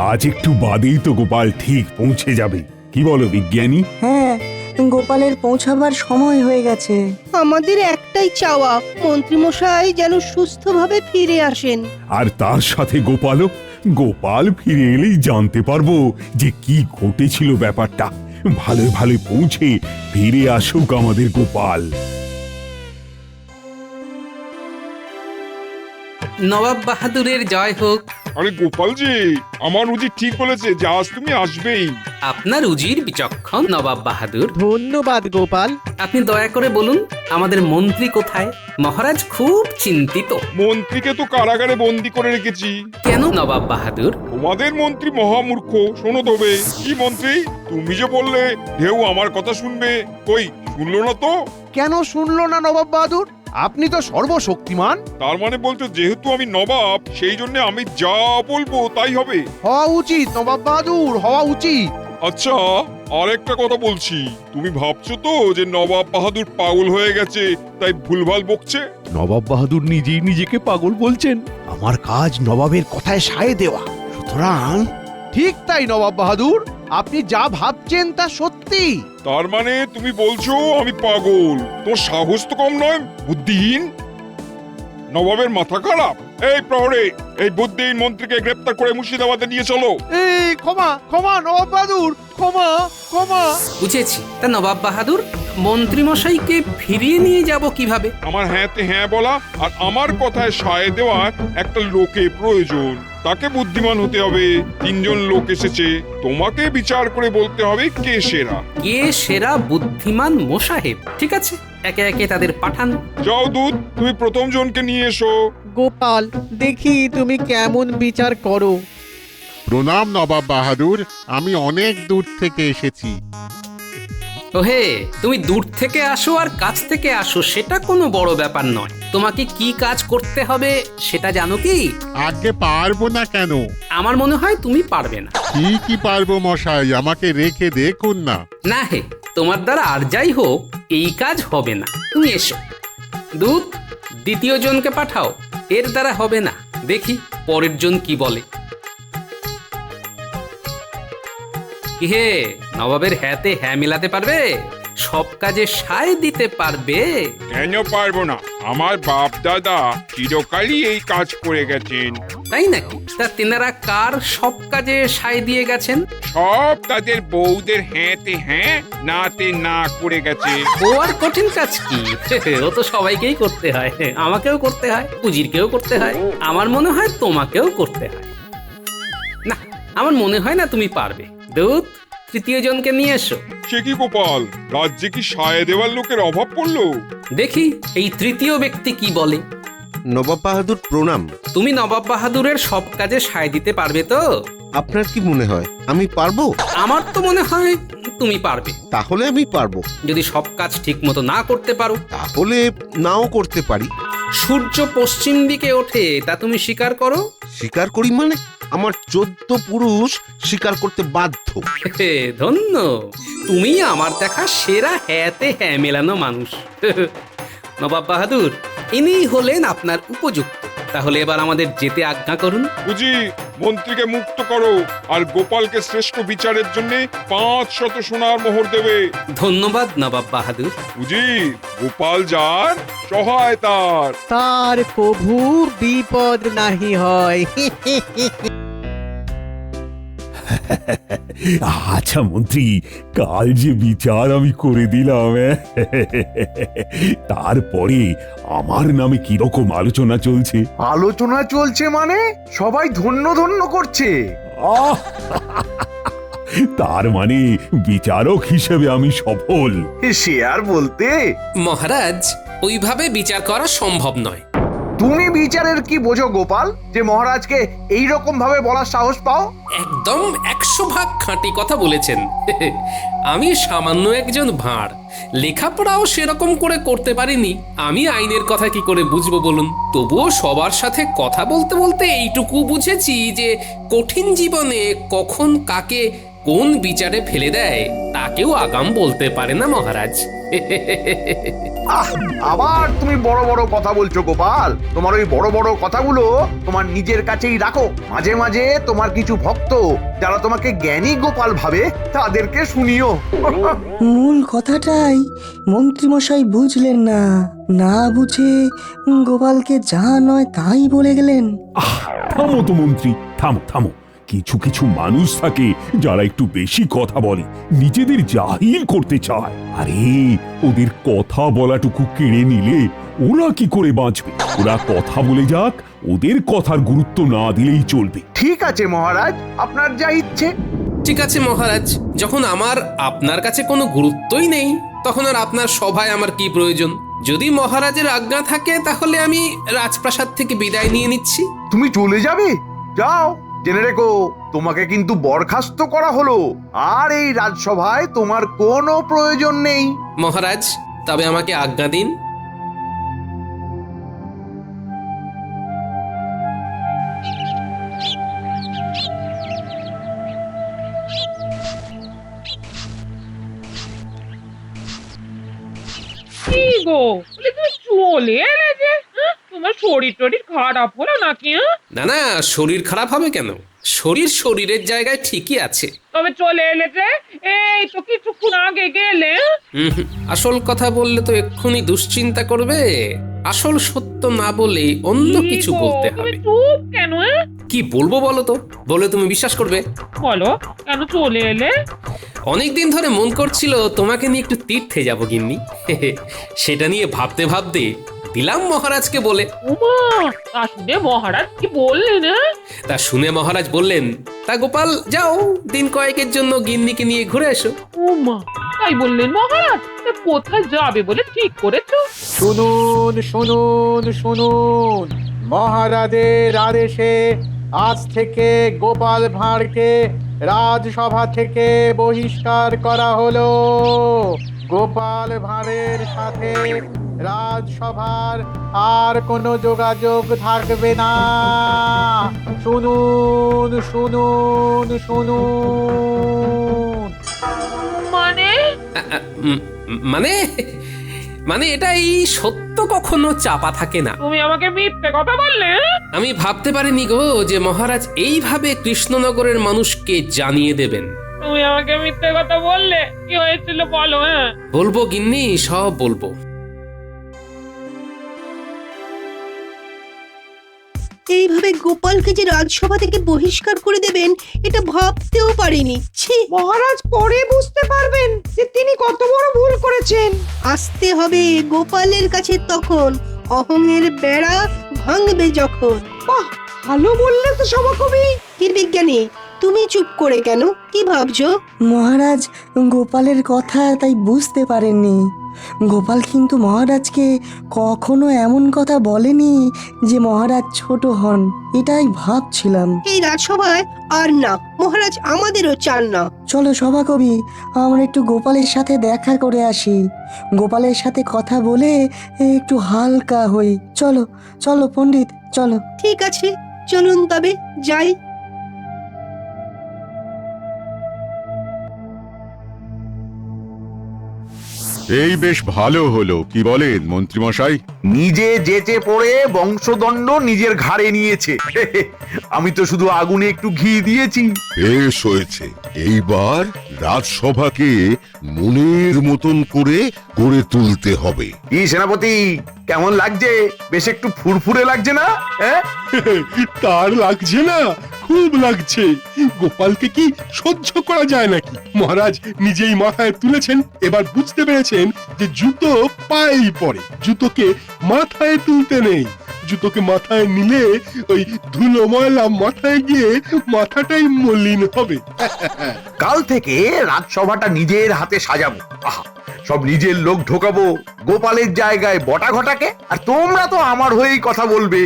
আজ একটু বাদেই তো গোপাল ঠিক পৌঁছে যাবে, কি বলো বিজ্ঞানী? হ্যাঁ, গোপালের পৌঁছাবার সময় হয়ে গেছে। আমাদের একটাই চাওয়া, মন্ত্রীমশাই যেন সুস্থভাবে ফিরে আসেন। আর তার সাথে গোপালও। গোপাল ফিরে এলেই জানতে পারবো যে কি ঘটেছিল ব্যাপারটা। ভালো ভালো পৌঁছে ফিরে আসুক আমাদের গোপাল। নবাব বাহাদুরের জয় হোক। আরে গোপালজি, আমার উজি ঠিক বলেছে যে আজ তুমি আসবেই। আপনার উজির বিচক্ষণ নবাব বাহাদুর। ধন্যবাদ গোপাল। আপনি দয়া করে বলুন আমাদের মন্ত্রী কোথায়? মহারাজ খুব চিন্তিত। মন্ত্রীকে তো কারাগারে বন্দি করে রেখেছি। কেন নবাব বাহাদুর? তোমাদের মন্ত্রী মহামূর্খ। শোনো তবে, কি মন্ত্রী, তুমি যে বললে ঢেউ আমার কথা শুনবে, কই শুনলো না তো? কেন শুনলো না নবাব বাহাদুর? আপনি তো সর্বশক্তিমান। তার মানে বলছো যেহেতু আমি নবাব, সেই জন্য আমি যা বলবো তাই হবে? হওয়া উচিত নবাব বাহাদুর, হওয়া উচিত। আচ্ছা, আরেকটা কথা বলছি, তুমি ভাবছো তো যে নবাব বাহাদুর পাগল হয়ে গেছে তাই ভুলভাল বকছে? নবাব বাহাদুর নিজেই নিজেকে পাগল বলছেন। আমার কাজ নবাবের কথায় সায় দেওয়া, সুতরাং ঠিক তাই নবাব বাহাদুর, আপনি যা ভাবছেন তা সত্যি। তার মানে তুমি বলছো আমি পাগল? তোর সাহস তো কম নয়, বুদ্ধিহীন। নবাবের মাথা খারাপ। এই প্রহরে, এই বুদ্ধিহীন মন্ত্রীকে গ্রেপ্তার করে মুর্শিদাবাদে নিয়ে চলো। এই ক্ষমা ক্ষমা নবাব বাহাদুর, ক্ষমা ক্ষমা। বুঝেছি। তা নবাব বাহাদুর, মন্ত্রী মশাইকে ফিরিয়ে নিয়ে যাব কিভাবে? আমার হ্যাঁতে হ্যাঁ বলা আর আমার কথায় সায় দেওয়া একটা লোকের প্রয়োজন। তাকে বুদ্ধিমান হতে হবে। 3 জন লোক এসেছে, তোমাকে বিচার করে বলতে হবে কে সেরা। কে সেরা বুদ্ধিমান মোসাহেব? ঠিক আছে, একে একে তাদের পাঠান। যাও দুধ, তুমি প্রথম জনকে নিয়ে এসো। গোপাল, দেখি তুমি কেমন বিচার করো। প্রণাম নবাব বাহাদুর, আমি অনেক দূর থেকে এসেছি। ওহে, তুমি দূর থেকে আসো আর কাছ থেকে আসো সেটা কোনো বড় ব্যাপার নয়। তোমাকে কি কাজ করতে হবে সেটা জানো কি? আগে পারবো না কেন? আমার মনে হয় তুমি পারবে না। কি পারবো মশাই, আমাকে রেখে দেখুন না। না হে, তোমার দ্বারা আর যাই হোক এই কাজ হবে না। তুমি এসো। দূত, দ্বিতীয় জনকে পাঠাও। এর দ্বারা হবে না, দেখি পরের জন কি বলে। কি হে, নবাবের হ্যাঁতে হ্যাঁ মিলাতে পারবে? সব কাজে সায় দিতে পারবে? কেন পারবো না? আমার বাপ দাদা চিরকালই এই কাজ করে গেছেন। তাই নাকি? তা তেনারা কার সব কাজে সায় দিয়ে গেছেন? সব তাদের বউদের হ্যাঁতে হ্যাঁ, নাতে না করে গেছে। ও আর কঠিন কাজ কি? ও তো সবাইকেই করতে হয়। আমাকেও করতে হয়, উজিরকেও করতে হয়, আমার মনে হয় তোমাকেও করতে হয়। না, আমার মনে হয় না তুমি পারবে। দূত, তৃতীয় জনকে নিয়ে এসো। সে কি গোপাল, রাজ্যে কি সায় দেওয়ার লোকের অভাব পড়লো? দেখি এই তৃতীয় ব্যক্তি কি বলে। নবাব বাহাদুর প্রণাম। তুমি নবাব বাহাদুরের সব কাজে সায় দিতে পারবে তো? আপনার কি মনে হয় আমি পারবো? আমার তো মনে হয় তুমি পারবে। তাহলে আমি পারবো। যদি সব কাজ ঠিক মতো না করতে পারো? তাহলে নাও করতে পারি। সূর্য পশ্চিম দিকে ওঠে তা তুমি স্বীকার করো? স্বীকার করি মানে? আমার 14 পুরুষ স্বীকার করতে বাধ্য। ধন্য, তুমি আমার দেখা সেরা হ্যাঁতে হ্যাঁ মেলানো মানুষ। নবাব বাহাদুর, ইনিই হলেন আপনার উপযুক্ত। তাহলে এবার আমাদের যেতে আজ্ঞা করুন। বুঝি, মন্ত্রীকে মুক্ত করো আর গোপালকে শ্রেষ্ঠ বিচারের জন্য 500 সোনার মোহর দেবে। ধন্যবাদ নবাব বাহাদুর। বুঝি, গোপাল যার সহায় তার প্রভু বিপদ নাহি হয়। আচ্ছা মন্ত্রী, কাল যে বিচার আমি করে দিলাম, তারপরে আমার নামে কিরকম আলোচনা চলছে? আলোচনা চলছে মানে সবাই ধন্য ধন্য করছে। তার মানে বিচারক হিসেবে আমি সফল। সে আর বলতে। মহারাজ, ওইভাবে বিচার করা সম্ভব নয়। তুমি বিচারের কি বোঝো গোপাল, যে মহারাজকে এই রকম ভাবে বলার সাহস পাও? একদম 100 ভাগ খাঁটি কথা বলেছেন। আমি সামান্য একজন ভাঁড়, লেখাপড়াও সেরকম করে করতে পারিনি। আমি আইনের কথা কি করে বুঝবো বলুন? তবুও সবার সাথে কথা বলতে বলতে এইটুকু বুঝেছি যে কঠিন জীবনে কখন কাকে কোন বিচারে ফেলে দেয় তাকেও আগাম বলতে পারে না মহারাজ। আবার তুমি বড় বড় কথা বলছো গোপাল। তোমার ওই বড় বড় কথাগুলো তোমার নিজের কাছেই রাখো। মাঝে মাঝে তোমার কিছু ভক্ত যারা তোমাকে জ্ঞানী গোপাল ভাবে তাদেরকে শুনিও। মূল কথাটাই মন্ত্রীমশাই বুঝলেন না, না বুঝে গোপালকে যা নয় তাই বলে গেলেন। থামো তো মন্ত্রী, থামো থামো। কিছু কিছু মানুষ থাকে যারা একটু বেশি কথা বলে, নিজেদের জাহির করতে চায়। আরে ওদের কথা বলাটুকু কেড়ে নিলে ওরা কি করে বাঁচবে? ওরা কথা বলে যাক, ওদের কথার গুরুত্ব না দিলেই চলবে। ঠিক আছে মহারাজ, আপনার যা ইচ্ছে। ঠিক আছে মহারাজ, যখন আমার আপনার কাছে কোনো গুরুত্বই নেই তখন আর আপনার সভায় আমার কি প্রয়োজন? যদি মহারাজের আজ্ঞা থাকে তাহলে আমি রাজপ্রাসাদ থেকে বিদায় নিয়ে নিচ্ছি। তুমি চলে যাবে? যাও, জেনে রেখো তোমাকে কিন্তু বরখাস্ত করা হলো, আর এই রাজসভায় তোমার কোনো প্রয়োজন নেই। মহারাজ, তবে আমাকে আজ্ঞা দিন। কি গো, বলি তুমি চলে এলে যে? তোমার শরীর টরীর খারাপ হলো নাকি? না না, শরীর খারাপ হবে কেন? শরীরের জায়গায় ঠিকই আছে। তবে চলে এলে যে? এই তো কিছুক্ষণ আগে গেলে। আসল কথা বললে তো এক্ষুনি দুশ্চিন্তা করবে। আসল সত্য না বলে অন্য কিছু বলতে হবে। চুপ কেন? কি বলবো বলো তো, বলে তুমি বিশ্বাস করবে? বলো, কেন চলে এলে? অনেকদিন ধরে মন করছিল তোমাকে নিয়ে একটু তীর্থে যাব গিন্নি। সেটা নিয়ে ভাবতে ভাবতে দিলাম মহারাজকে বলে। ওমা, তা শুনে মহারাজ কি বললেন? তা শুনে মহারাজ বললেন, তা গোপাল যাও, দিন কয়েকের জন্য গিন্নিকে নিয়ে ঘুরে এসো। ওমা, তাই বললেন মহারাজ? তা কোথায় যাবে বলে ঠিক করেছো? শুনুন শুনুন শুনুন, মহারাজের আদেশে আজ থেকে গোপাল ভাঁড়কে রাজসভা থেকে বহিষ্কার করা হলো। গোপাল ভাঁড়ের সাথে রাজসভার আর কোনো যোগাযোগ থাকবে না। শুনুন শুনুন শুনুন। মানে? মানে মানে এটাই সত্য, কখনো চাপা থাকে না। তুমি আমাকে মিথ্যে কথা বললে? আমি ভাবতে পারিনি গো যে মহারাজ এইভাবে কৃষ্ণনগরের মানুষকে জানিয়ে দেবেন। তুমি আমাকে মিথ্যে কথা বললে? কি হয়েছিল বলো? বলবো গিন্নি, সব বলবো। এইভাবে গোপালকে যে রাজসভা থেকে বহিষ্কার করে দেবেন এটা ভাবতেও পারিনি। ছি, মহারাজ পরে বুঝতে পারবেন যে তিনি কত বড় ভুল করেছেন। আসতে হবে গোপালের কাছে তখন, অহংয়ের বেড়া ভাঙবে যখন। বাহ, ভালো বললে তো সভাকবি। কি বিজ্ঞানী, তুমি চুপ করে কেন? কি ভাবছো? মহারাজ গোপালের কথা তাই বুঝতে পারেননি। গোপাল কিন্তু মহারাজকে কখনো এমন কথা বলেনি যে মহারাজ ছোট হন, এটাই ভাবছিলাম। এই রাজসভায় আর না, মহারাজ আমাদেরও চান না। চলো সভাকবি, আমরা একটু গোপালের সাথে দেখা করে আসি। গোপালের সাথে কথা বলে একটু হালকা হই। চলো চলো পণ্ডিত, চলো। ঠিক আছে, চলুন তবে যাই। এই বেশ ভালো হলো, কি বলেন মন্ত্রীমশাই? নিজে যেচে পড়ে বংশদণ্ড নিজের ঘাড়ে নিয়েছে। আমি তো শুধু আগুনে একটু ঘি দিয়েছি। বেশ হয়েছে, এইবার রাজসভাকে মনের মতন করে গড়ে তুলতে হবে। কি সেনাপতি, কেমন লাগছে? বেশ একটু ফুরফুরে লাগছে না? তার লাগছে না, খুব লাগছে। গোপালকে কি সহ্য করা যায় নাকি? মহারাজ নিজেই মাথায় তুলেছেন, এবার বুঝতে পেরেছেন যে জুতো পায়েই পড়ে, জুতোকে মাথায় তুলতে নেই। জুতোকে মাথায় নিলে ওই ধুলো ময়লা মাথায় গিয়ে মাথাটাই মলিন হবে। কাল থেকে রাজসভাটা নিজের হাতে সাজাবো। আহা, সব নিজের লোক ঢোকাবো, গোপালের জায়গায় বটা ঘটাকে। আর তোমরা তো আমার হয়েই কথা বলবে।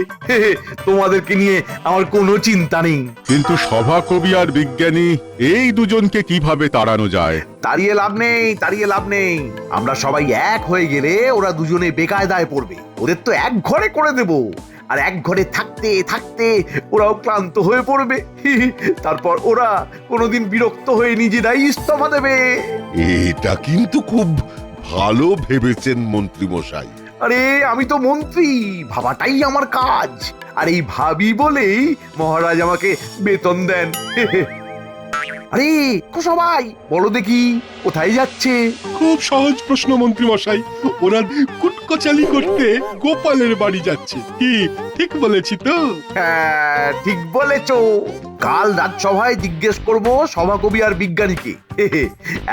তোমাদেরকে নিয়ে আমার কোনো চিন্তা নেই। কিন্তু সভাকবি আর বিজ্ঞানী, এই দুজনকে কিভাবে তাড়ানো যায়? তাড়িয়ে লাভ নেই, তাড়িয়ে লাভ নেই। আমরা সবাই এক হয়ে গেলে ওরা দুজনে বেকায়দায় পড়বে। ওদের তো এক ঘরে করে দেব। আর এক ঘরে থাকতে থাকতে ওরাও ক্লান্ত হয়ে পড়বে। তারপর ওরা কোনোদিন বিরক্ত হয়ে নিজেরাই ইস্তফা দেবে। এটা কিন্তু খুব ভালো ভেবেছেন মন্ত্রী মশাই। আরে আমি তো মন্ত্রী, ভাবাটাই আমার কাজ, আর এই ভাবি বলেই মহারাজ আমাকে বেতন দেন। আরে সবাই বলো দেখি কোথায় যাচ্ছে? খুব সহজ প্রশ্ন মন্ত্রী মশাই, ওরা কুটকচালি করতে গোপালের বাড়ি যাচ্ছে। কি ঠিক বলেছি তো? হ্যাঁ ঠিক বলেছো। কাল রাজসভায় জিজ্ঞেস করব সভাকবি আর বিজ্ঞানীকে।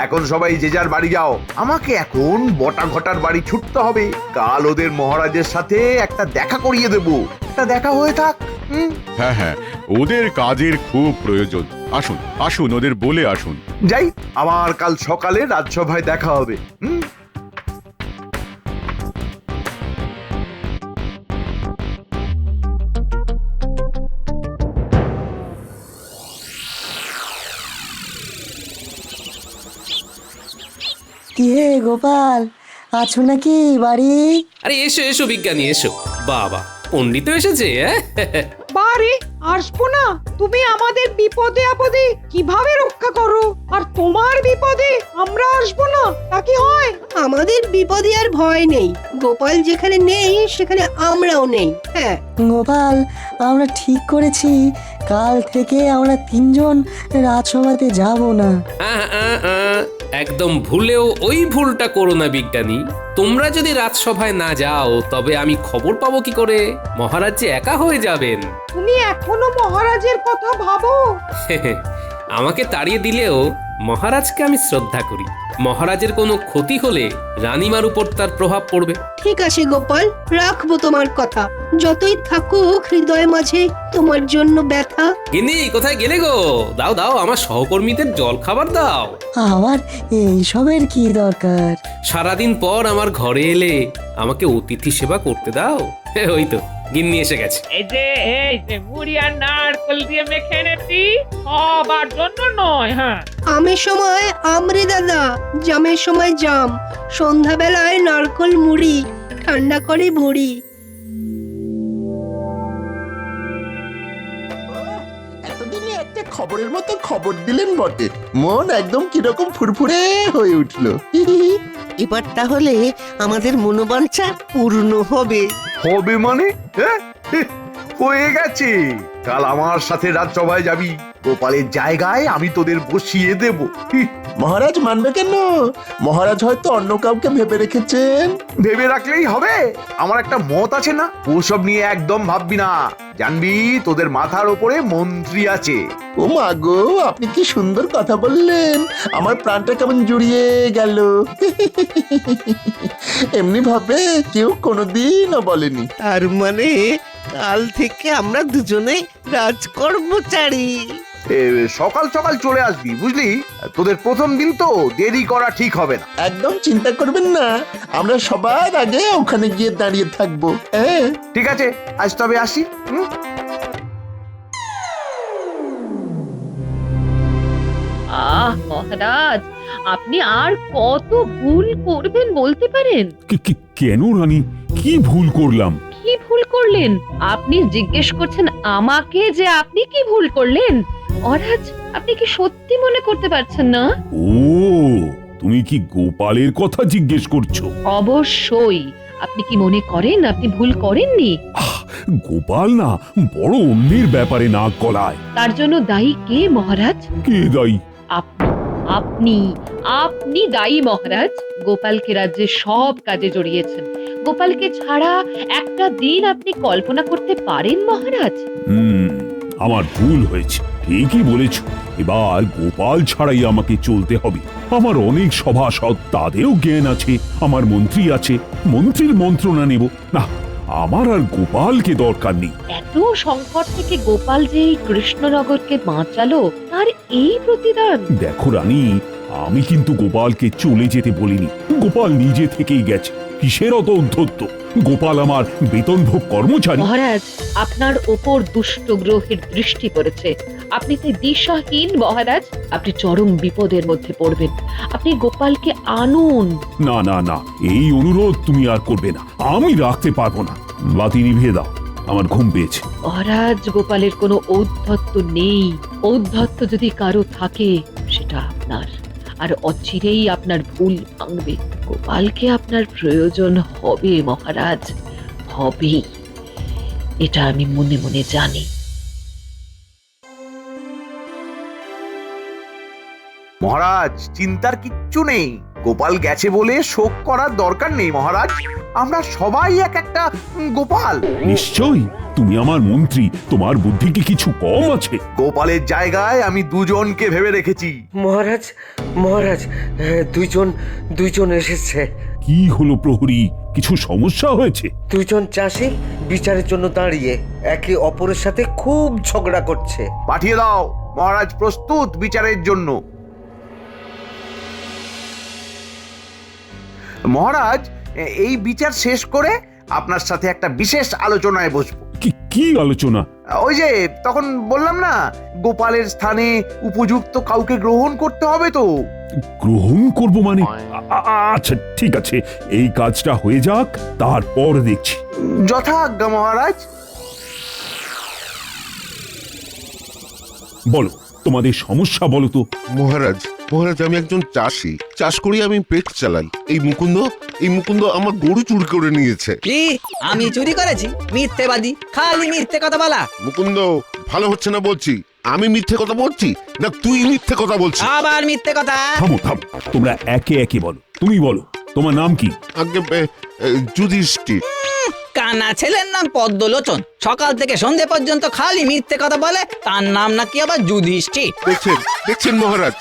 এখন সবাই যে যার বাড়ি যাও, আমাকে এখন বটা ঘটার বাড়ি ছুটতে হবে। কাল ওদের মহারাজের সাথে একটা দেখা করিয়ে দেব। একটা দেখা হয়ে থাক। হ্যাঁ হ্যাঁ, ওদের কাজের খুব প্রয়োজন। আসুন আসুন, ওদের বলে আসুন। যাই, আবার কাল সকালে রাজসভায় দেখা হবে। কি হে গোপাল, আছো নাকি বাড়ি? আরে এসো এসো বিজ্ঞানী, এসো। বাবা, পণ্ডিত এসেছে। বারে আসবো না? তুমি আমাদের বিপদে আপদে কিভাবে রক্ষা করো, আর তোমার বিপদে আমরা আসবো না, তা কি হয়? আমাদের বিপদে আর ভয় নেই। গোপাল যেখানে নেই সেখানে আমরাও নেই। হ্যাঁ গোপাল, আমরা ঠিক করেছি কাল থেকে আমরা তিনজন রাজসভাতে যাব না। একদম ভুলেও ওই ভুলটা করো না বিজ্ঞানী। তোমরা যদি রাজসভায় না যাও তবে আমি খবর পাবো কি করে? মহারাজ যে একা হয়ে যাবেন। তুমি এখনো মহারাজের কথা ভাবো? আমাকে তাড়িয়ে দিলেও মহারাজকে আমি শ্রদ্ধা করি। মহারাজের কোনো ক্ষতি হলে রানীমার উপর তার প্রভাব পড়বে। ঠিক আছে গোপাল, রাখবো তোমার কথা। যতই থাকুক হৃদয় মাঝে তোমার জন্য ব্যথা। গিন্নি, কোথায় গেলে গো? দাও দাও, আমার সহকর্মীদের জল খাবার দাও। আবার এইসবের কি দরকার? সারাদিন পর আমার ঘরে এলে আমাকে অতিথি সেবা করতে দাও। ওই তো গিন্নি এসে গেছে। এই যে মুড়ি আর নারকেল দিয়ে মেখে এনেছি, সবার জন্য নয়। হ্যাঁ, আমের সময় আমরে দাদা, জামের সময় জাম, সন্ধ্যাবেলায় নারকেল মুড়ি, ঠান্ডা করে ভুড়ি। এতদিনে একটা খবরের মতো খবর দিলেন বটে। মন একদম কিরকম ফুরফুরে হয়ে উঠলো। এবার তাহলে আমাদের মনোবাঞ্ছা পূর্ণ হবে। হবে মানে? হয়ে গেছে। কাল আমার সাথে রাজসভায় যাবি। গোপালের জায়গায় আমি তোদের বসিয়ে দেব। মহারাজ মানবে কেন? মহারাজ হয়তো অন্য কাউকে ভেবে রেখেছেন। ভেবে রাখলেই হবে? আমার একটা মত আছে না, ওসব নিয়ে একদম ভাববি না। জানবি তোদের মাথার ওপরে মন্ত্রী আছে। ও মা গো, আপনি কি সুন্দর কথা বললেন, আমার প্রাণটা কেমন জুড়িয়ে গেল। এমনি ভাবে কেউ কোনোদিনও বলেনি। তার মানে কাল থেকে আমরা দুজনে রাজকর্মচারী। সকাল সকাল চলে আসবি, বুঝলি? তোদের প্রথম দিন তো, দেরি করা ঠিক হবে না। একদম চিন্তা করবেন না, আমরা সবার আগে ওখানে গিয়ে দাঁড়িয়ে থাকবো। হ্যাঁ ঠিক আছে, আজ তবে আসি। মহারাজ, আপনি আর কত ভুল করবেন বলতে পারেন? কেন রানী, কি ভুল করলাম? কি ভুল করলেন? আপনি জিজ্ঞেস করছেন আমাকে যে আপনি কি ভুল করলেন? মহারাজ, আপনি কি সত্যি মনে করতে পারছেন না? ও, তুমি কি গোপালের কথা জিজ্ঞেস করছো? অবশ্যই। আপনি কি মনে করেন আপনি ভুল করেননি? গোপাল না বড় অন্যের ব্যাপারে নাক গলায়। তার জন্য দায়ী কে মহারাজ? কে দায়ী? আপনি আপনি দায়ী মহারাজ। গোপালকে রাজ্যের সব কাজে জড়িয়েছেন। গোপালকে ছাড়া একটা দিন আপনি কল্পনা করতে পারেন মহারাজ? আমার ভুল হয়েছে, ঠিকই বলেছ। এবার গোপাল ছাড়াই আমাকে চলতে হবে। আমার অনেক সভাসদ, তাদেরও জ্ঞান আছে। আমার মন্ত্রী আছে, মন্ত্রীর মন্ত্রণা নেব না। আমার আর গোপালকে দরকার নেই। এত সংকট থেকে গোপাল যে এই কৃষ্ণনগরকে বাঁচালো, তার এই প্রতিদান। দেখো রানী, আমি কিন্তু গোপালকে চলে যেতে বলিনি। গোপাল নিজে থেকেই গেছে। কিসের অত উদ্ধত্ত? গোপাল আমার বেতনভোগ কর্মচারী। মহারাজ, আপনার ওপর দুষ্ট গ্রহের দৃষ্টি পড়েছে। আপনি তাই দিশাহীন মহারাজ। আপনি চরম বিপদের মধ্যে পড়বেন। আপনি গোপালকে আনুন। না না না, এই অনুরোধ তুমি আর করবে না। আমি রাখতে পারবো না। বাতি নিভিয়ে দাও। আমার ঘুম পেয়েছে। মহারাজ, গোপালের কোনো ঔদ্ধত্য নেই। ঔদ্ধত্য যদি কারো থাকে সেটা আপনার, আর অচিরেই আপনার ভুল ভাঙবে। গোপালকে আপনার প্রয়োজন হবে মহারাজ, হবেই। এটা আমি মনে মনে জানি। মহারাজ, চিন্তার কিচ্ছু নেই। গোপাল গেছে বলে শোক করার দরকার নেই মহারাজ। আমরা সবাই এক একটা গোপাল। নিশ্চয়ই, তুমি আমার মন্ত্রী, তোমার বুদ্ধি কি কিছু কম আছে? গোপালের জায়গায় আমি দুজনকে ভেবে রেখেছি। মহারাজ, মহারাজ, দুইজন এসেছে। কি হলো প্রহরী, কিছু সমস্যা হয়েছে? দুইজন চাষি বিচারের জন্য দাঁড়িয়ে একে অপরের সাথে খুব ঝগড়া করছে। পাঠিয়ে দাও, মহারাজ প্রস্তুত বিচারের জন্য। মহারাজ, এই বিচার শেষ করে আপনার সাথে একটা বিশেষ আলোচনায় বসবো। কি আলোচনা? ওই যে তখন বললাম না, গোপালের স্থানে উপযুক্ত কাউকে গ্রহণ করতে হবে তো। গ্রহণ করব মানে? আচ্ছা ঠিক আছে, এই কাজটা হয়ে যাক, তারপর দেখছি। যথাজ্ঞা মহারাজ। বলো, তোমাদের সমস্যা বলো তো। মহারাজ, আমি একজন চাষি, চাষ করি আমি পেট চালাই। এই মুকুন্দ আমার গরু চুরি করে নিয়েছে। কি আমি চুরি করেছি? মিথ্যেবাদী, খালি মিথ্যে কথা বলা। মুকুন্দ, ভালো হচ্ছে না বলছি। আমি মিথ্যে কথা বলছি না তুই মিথ্যে কথা বলছিস? আবার মিথ্যে কথা? থামো, তোমরা একে একে বলো। তুমি বলো, তোমার নাম কি? আগে যুধিষ্ঠির। কানা ছেলের নাম পদ্মলোচন, সকাল থেকে সন্ধে পর্যন্ত খালি মিথ্যে কথা বলে, তার নাম নাকি আবার যুধিষ্ঠির। দেখছেন মহারাজ?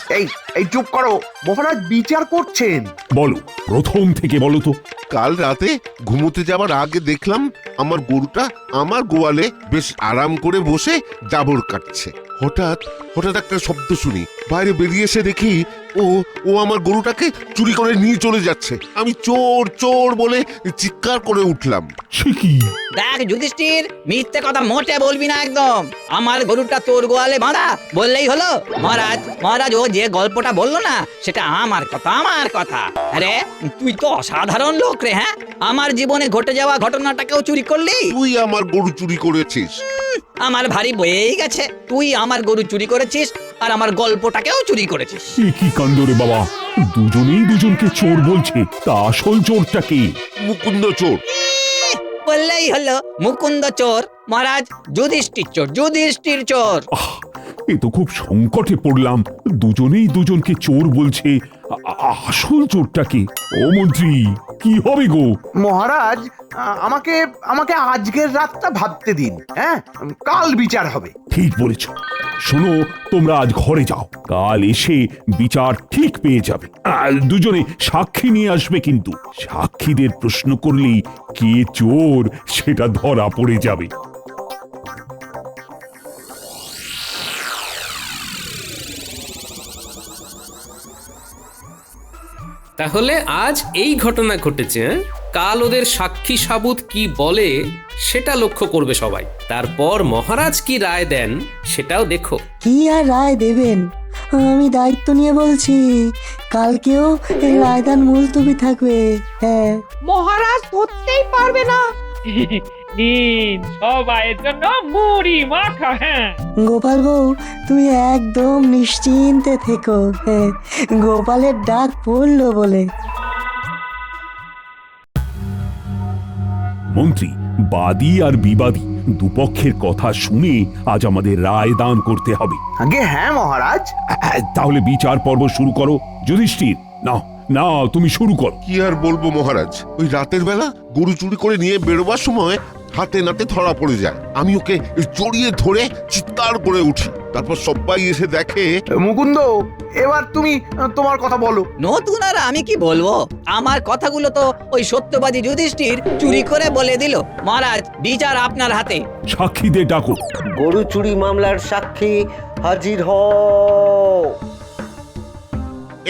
এই চুপ করো, মহারাজ বিচার করছেন। বলো, প্রথম থেকে বলো তো। কাল রাতে ঘুমোতে যাবার আগে দেখলাম আমার গরুটা আমার গোয়ালে বেশ আরাম করে বসে জাবর কাটছে। হঠাৎ একটা শব্দ শুনি, বাইরে বেরিয়ে এসে দেখি ও আমার গরুটাকে চুরি করে নিয়ে চলে যাচ্ছে। আমি চোর বলে চিৎকার করে উঠলাম। দেখ যুধিষ্ঠির, মিথ্যে কথা মোটে বলবি না একদম। আমার গরুটা তোর গোয়ালে বাঁধা বললেই হলো। মহারাজ ও যে গল্পটা বললো না, সেটা আমার কথা। আরে তুই তো অসাধারণ লোক রে। হ্যাঁ, আমার জীবনে ঘটে যাওয়া ঘটনাটাকেও চুরি করলি। তুই আমার গরু চুরি করেছিস। আমার ভারী বয়েই গেছে, তুই আমার গরু চুরি করেছিস আর আমার গল্পটাকেও চুরি করেছিস। কি কাণ্ড রে বাবা, দুজনেই দুজনকে চোর বলছে। তা আসল চোরটা কে? মুকুন্দ চোর। বললেই হলো মুকুন্দ চোর, মহারাজ যুধিষ্ঠির চোর। এ তো খুব সংকটে পড়লাম। দুজনেই দুজনকে চোর বলছে, আসল চোরটা কে? ও মন্ত্রী, কি হবে গো? মহারাজ, আমাকে আজকের রাতটা ভাবতে দিন। হ্যাঁ, কাল বিচার হবে। ঠিক বলেছ। শোনো, তোমরা আজ ঘরে যাও, কাল এসে বিচার ঠিক পেয়ে যাবে। দুজনে সাক্ষী নিয়ে আসবে, কিন্তু সাক্ষীদের প্রশ্ন করলেই কে চোর সেটা ধরা পড়ে যাবে। তাহলে আজ এই ঘটনা ঘটেছে। কাল ওদের সাক্ষী সাবুত কি বলে সেটা লক্ষ্য করবে সবাই। তারপর মহারাজ কি রায় দেন সেটাও দেখো। কি আর রায় দেবেন? আমি দায়িত্ব নিয়ে বলছি, কালকেও এই রায়দান মুলতবি থাকবে। হ্যাঁ, মহারাজ ধরতেই পারবে না। নিন সবাইয়ের জন্য মুড়ি মাখা। হ্যাঁ গোপাল বউ, তুমি একদম নিশ্চিন্তে থেকো। হ্যাঁ, গোপালের ডাক পড়লো বলে। মন্ত্রী, বাদী আর বিবাদী দুপক্ষের কথা শুনে আজ আমাদের রায় দান করতে হবে। আগে হ্যাঁ মহারাজ। তাহলে বিচার পর্ব শুরু করো। যুধিষ্ঠির, না তুমি শুরু করো। কি আর বলবো মহারাজ, ওই রাতের বেলা গরু চুরি করে নিয়ে বেরোবার সময় হাতে নাতে ধরা পড়ে যায়। আমি ওকে জড়িয়ে ধরে চিৎকার করে উঠি। তারপর সবাই এসে দেখে। মুকুন্দ, এবার তুমি তোমার কথা বলো। নতুন আর আমি কি বলবো? আমার কথাগুলো তো ওই সত্যবাদী যুধিষ্ঠির চুরি করে বলে দিল। মহারাজ, বিচার আপনার হাতে। সাক্ষীদের ডাকো। গরু চুরি মামলার সাক্ষী হাজির হও।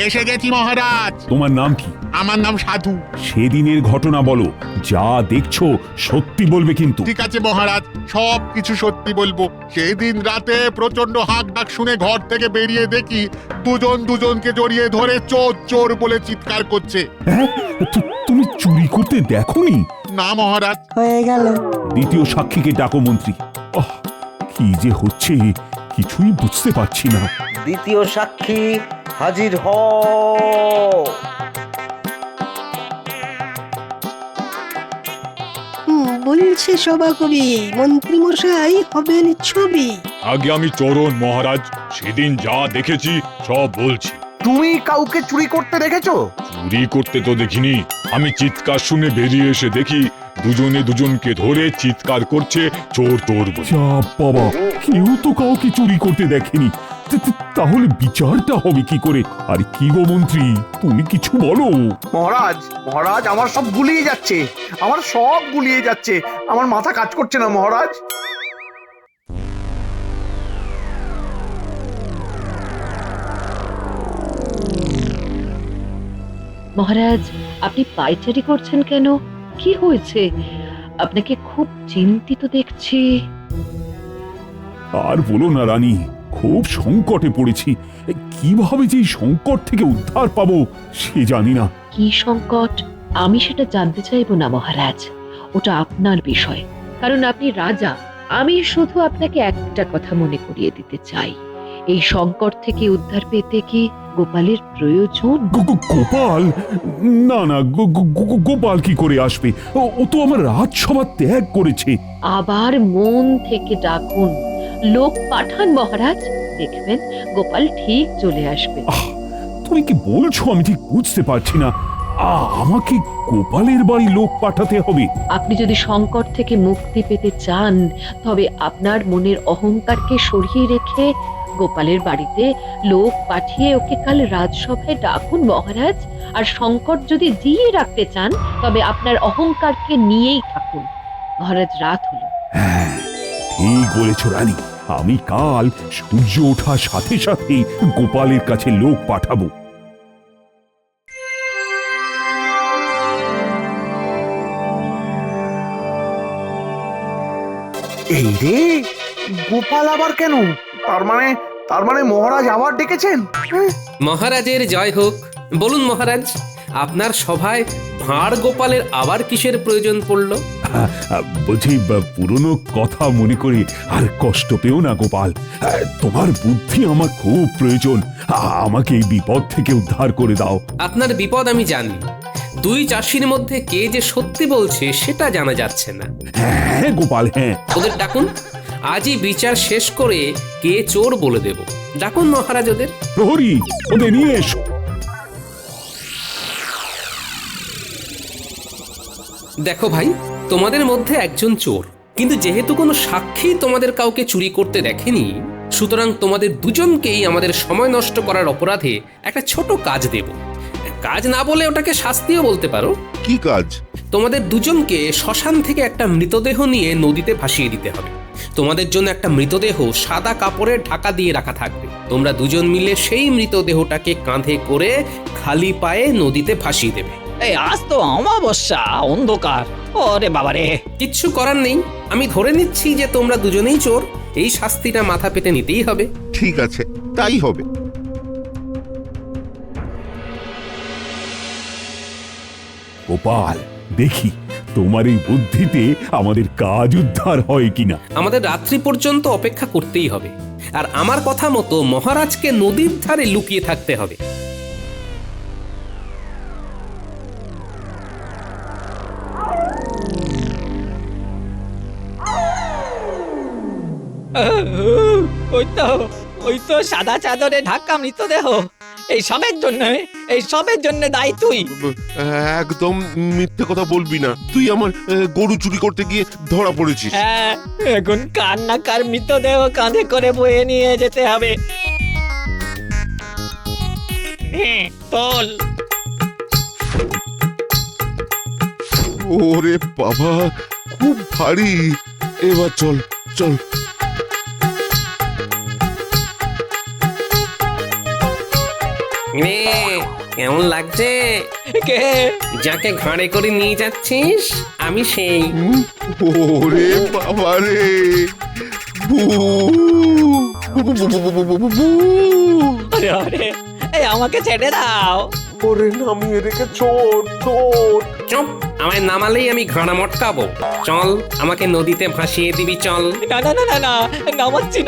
এসে গেছি মহারাজ। তোমার নাম কি? আমার নাম সাধু। সেদিনের ঘটনা বলো, যা দেখছো সত্যি বলবে কিন্তু। ঠিক আছে মহারাজ, সব কিছু সত্যি বলবো। সেদিন রাতে প্রচন্ড হাঁক ডাক শুনে ঘর থেকে বেরিয়ে দেখি দুজনকে জড়িয়ে ধরে চোর বলে চিৎকার করছে। তুমি চুরি করতে দেখোনি? না মহারাজ। হয়ে গেল। দ্বিতীয় সাক্ষীকে ডাকো মন্ত্রী। কি যে হচ্ছে কিছুই বুঝতে পারছি না। দ্বিতীয় সাক্ষী হাজির হ। বলছে সভাকবি মন্ত্রী মশাই হবেন ছবি। আগে আমি চরণ মহারাজ, সেদিন যা দেখেছি সব বলছি। তুমি কাউকে চুরি করতে দেখেছো? চুরি করতে তো দেখিনি, আমি চিৎকার শুনে বেরিয়ে এসে দেখি দুজনে দুজনকে ধরে চিৎকার করছে চোর চোর বলে। যা বাবা, কেউ তো কাউকে চুরি করতে দেখেনি। তাহলে বিচারটা হবে কি করে? আর কি গো মন্ত্রী, তুমি কিছু বলো। মহারাজ মহারাজ আমার সব গুলিয়ে যাচ্ছে, আমার সব গুলিয়ে যাচ্ছে, আমার মাথা কাজ করছে না মহারাজ। মহারাজ, আপনি পায়চারি করছেন কেন? কি হয়েছে? আপনাকে খুব চিন্তিত দেখছি। আর বলো না রানী, খুব সংকটে পড়েছি। কিভাবে যে এই সংকট থেকে উদ্ধার পাবো সে জানি না। কি সংকট? আমি সেটা জানতে চাইবো না মহারাজ, ওটা আপনার বিষয়, কারণ আপনি রাজা। আমি শুধু আপনাকে একটা কথা মনে করিয়ে দিতে চাই, এই সংকট থেকে উদ্ধার পেতে কি গোপালের প্রয়োজন? গোপাল? না না, গোপাল কি করে আসবে? ও তো আমার রাজসভা ত্যাগ করেছে। আবার মন থেকে ডাকুন, লোক পাঠান মহারাজ, দেখবেন গোপাল ঠিক চলে আসবে। তুমি কি বলছো আমি ঠিক বুঝতে পারছি না। আমাকে গোপালের বাড়ি লোক পাঠাতে হবে? আপনি যদি সংকট থেকে মুক্তি পেতে চান, তবে আপনার মনের অহংকারকে সরিয়ে রেখে গোপালের বাড়িতে লোক পাঠিয়ে ওকে কাল রাজসভায় ডাকুন মহারাজ। আর সংকট যদি জিয়ে রাখতে চান, তবে আপনার অহংকারকে নিয়েই থাকুন। মহারাজ, রাত হলো। হ্যাঁ, ঠিক বলেছ রানী। আমি কাল সূর্য ওঠার সাথে সাথে গোপালের কাছে লোক পাঠাবো। এই রে, গোপাল আবার কেন? তার মানে মহারাজ আবার ডেকেছেন? মহারাজের জয় হোক। বলুন মহারাজ, আপনার সভায় ভাঁড় গোপালের আবার কিসের প্রয়োজন পড়ল? বলছি, পুরনো কথা মনে করে আর কষ্ট পেও না গোপাল। তোমার বুদ্ধি আমার খুব প্রয়োজন। আমাকে এই বিপদ থেকে উদ্ধার করে দাও। আপনার বিপদ আমি জানি, দুই চাষির মধ্যে কে যে সত্যি বলছে সেটা জানা যাচ্ছে না। হ্যাঁ গোপাল, হ্যাঁ। ওদের ডাকুন, আজই বিচার শেষ করে কে চোর বলে দেব। ডাকুন মহারাজ ওদের। প্রহরী, ওদের নিয়ে এসো। দেখো ভাই, তোমাদের মধ্যে একজন চোর, কিন্তু যেহেতু কোনো সাক্ষী তোমাদের কাউকে চুরি করতে দেখেনি, সুতরাং তোমাদের দুজনকেই আমাদের সময় নষ্ট করার অপরাধে একটা ছোট কাজ দেব। কাজ না বলে ওটাকে শাস্তিও বলতে পারো। কি কাজ? তোমাদের দুজনকে শ্মশান থেকে একটা মৃতদেহ নিয়ে নদীতে ভাসিয়ে দিতে হবে। তোমাদের জন্য একটা মৃতদেহ সাদা কাপড়ে ঢাকা দিয়ে রাখা থাকবে। তোমরা দুজন মিলে সেই মৃতদেহটাকে কাঁধে করে খালি পায়ে নদীতে ভাসিয়ে দেবে। এই আজ তো অমাবস্যা, অন্ধকার। ওরে বাবারে, কিচ্ছু করার নেই। আমি ধরে নিচ্ছি যে তোমরা দুজনেই চোর। এই শাস্তিটা মাথা পেতে নিতেই হবে। ঠিক আছে, তাই হবে। গোপাল, দেখি তোমার এই বুদ্ধিতে আমাদের কাজ উদ্ধার হয় কিনা। আমাদের রাত্রি পর্যন্ত অপেক্ষা করতেই হবে, আর আমার কথা মতো মহারাজকে নদীর ধারে লুকিয়ে থাকতে হবে। ওই তো সাদা চাদরে ঢাকা মৃতদেহ। এই সবের জন্য দায়ী তুই। একদম মিথ্যে কথা বলবি না। তুই আমার গরু চুরি করতে গিয়ে ধরা পড়েছিস। হ্যাঁ, এখন কার না কার মৃতদেহ কাঁধে করে বয়ে নিয়ে যেতে হবে। তোল। ওরে বাবা, খুব ভারী। এবার চল চল। কেমন লাগছে? কে? যাকে ঘাড়ে করে নিয়ে যাচ্ছিস আমি সেই। ওরে বাবা রে, আমাকে ছেড়ে দাও। ওরে নামিয়ে রেখে চোর চোর। চুপ, আমায় নামালেই আমি ঘাড়া মটকাবো। চল, আমাকে নদীতে ভাসিয়ে দিবি, চল। না না না না না, নামাচ্ছি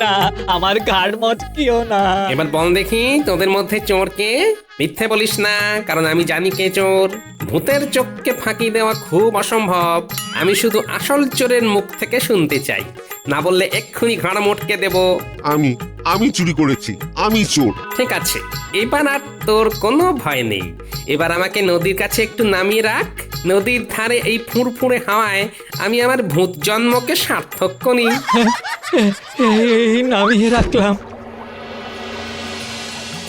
না, আমার ঘাড় মচকিও না। এবার বল দেখি তোদের মধ্যে চোর কে? মিথ্যে বলিস না, কারণ আমি জানি কে চোর। ভূতের চোখকে ফাঁকি দেওয়া খুব অসম্ভব। আমি শুধু আসল চোরের মুখ থেকে শুনতে চাই, না বললে এক্ষুনি ঘাড় মটকে দেব। আমি চুরি করেছি, আমি চোর। ঠিক আছে, এবার আর তোর কোনো ভয় নেই। এবার আমাকে নদীর কাছে একটু নামিয়ে রাখ। নদীর ধারে এই ফুরফুরে হাওয়ায় আমি আমার ভূত জন্মকে সার্থক করি। নামিয়ে রাখলাম।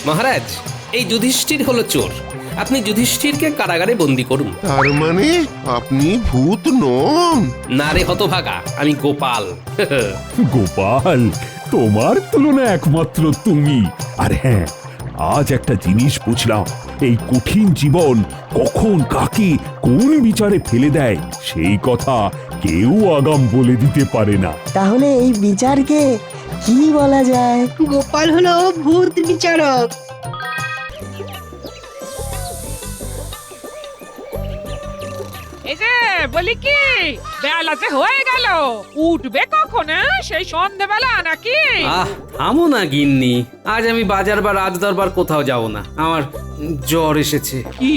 মহারাজ, এই যুধিষ্ঠির হলো চোর। আপনি যুধিষ্ঠিরকে কারাগারে বন্দি করুন। তার মানে আপনি ভূত নন? না রে হতভাগা, আমি গোপাল। গোপাল, তোমার তুলনা একমাত্র তুমি। আর হ্যাঁ, আজ একটা জিনিস বুঝলাম, এই কঠিন জীবন কখন কাকে কোন বিচারে ফেলে দেয় সেই কথা কেউ আগাম বলে দিতে পারে না। তাহলে এই বিচারকে কি বলা যায়? গোপাল হলো ভূত বিচারক। এই যে বলি কি, বেলা যে হয়ে গেল, উঠবে কখন? সেই সন্ধেবেলা নাকি? থামো না গিন্নি, আজ আমি বাজার বা রাজদরবার কোথাও যাব না। আমার জ্বর এসেছে। কি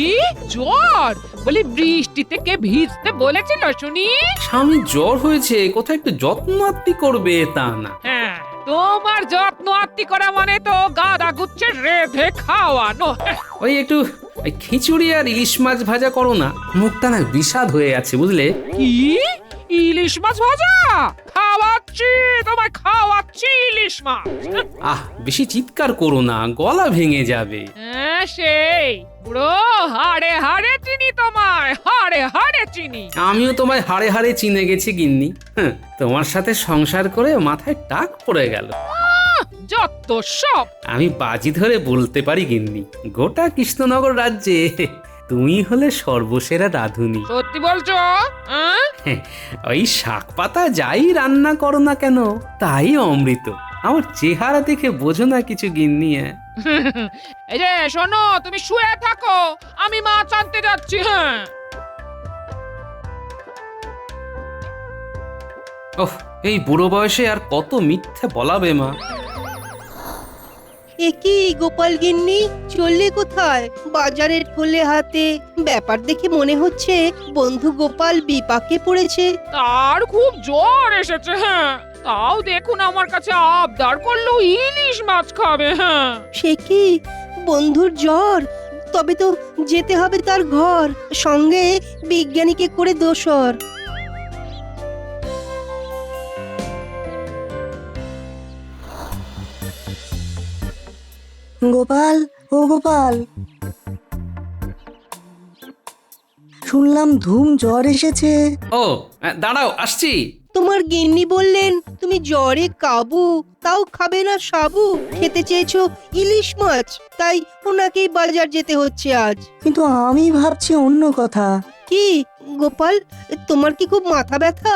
জ্বর? বলি বৃষ্টিতে কে ভিজতে বলেছিল শুনি? স্বামী জ্বর হয়েছে, কোথাও একটু যত্ন আত্তি করবে তা না। হ্যাঁ, তোমার যত্ন আত্তি করা মানে তো গাদা গুচ্ছে রেধে খাওয়ানো। ওই একটু খিচুড়ি আর ইলিশ মাছ ভাজা করো না, মুখটা না বিষাদ হয়ে আছে বুঝলে। কি ইলিশ মাছ ভাজা? খাওয়াচ্ছি তোমায়, খাওয়াচ্ছি ইলিশ মাছ। বেশি চিৎকার করো না, গলা ভেঙে যাবে। হ্যাঁ, সেই পুরো হাড়ে হাড়ে চিনি তোমায়, হাড়ে হাড়ে চিনি। আমিও তোমায় হাড়ে হাড়ে চিনে গেছি গিন্নি। তোমার সাথে সংসার করে মাথায় টাক পড়ে গেল। যত সব। আমি বাজি ধরে বলতে পারি গিন্নি, গোটা কৃষ্ণনগর রাজ্যে তুমি হলে সর্বসেরা রাঁধুনি। সত্যি বলছো? ওই শাক পাতা যাই রান্না করো না কেন, তাই অমৃত। আমার চেহারা দেখে বোঝো না কিছু গিন্নি? এই যে শোনো, তুমি শুয়ে থাকো, আমি মাছ আনতে যাচ্ছি। হ্যাঁ। ওহ, এই বুড়ো বয়সে আর কত মিথ্যে বলাবে মা। একই গোপাল গিন্নি, চললে কোথায়? বাজারের ঠোলে হাতে, ব্যাপার দেখে মনে হচ্ছে বন্ধু গোপাল বিপাকে পড়েছে। তার খুব জ্বর এসেছে। হ্যাঁ, তাও দেখুন আমার কাছে আবদার করলো ইলিশ মাছ খাবে। হ্যাঁ, সে কি বন্ধুর জ্বর? তবে তো যেতে হবে তার ঘর, সঙ্গে বিজ্ঞানীকে করে দোসর। গোপাল, ও গোপাল, শুনলাম ধুম জ্বর এসেছে। ও দাঁড়াও, আসছি। তোমার গিন্নি বললেন তুমি জ্বরে কাবু, তাও খাবে না সাবু। খেতে চেয়েছো ইলিশ মাছ, তাই ওনাকেই বাজার যেতে হচ্ছে আজ। কিন্তু আমি ভাবছি অন্য কথা। কি গোপাল, তোমার কি খুব মাথা ব্যথা?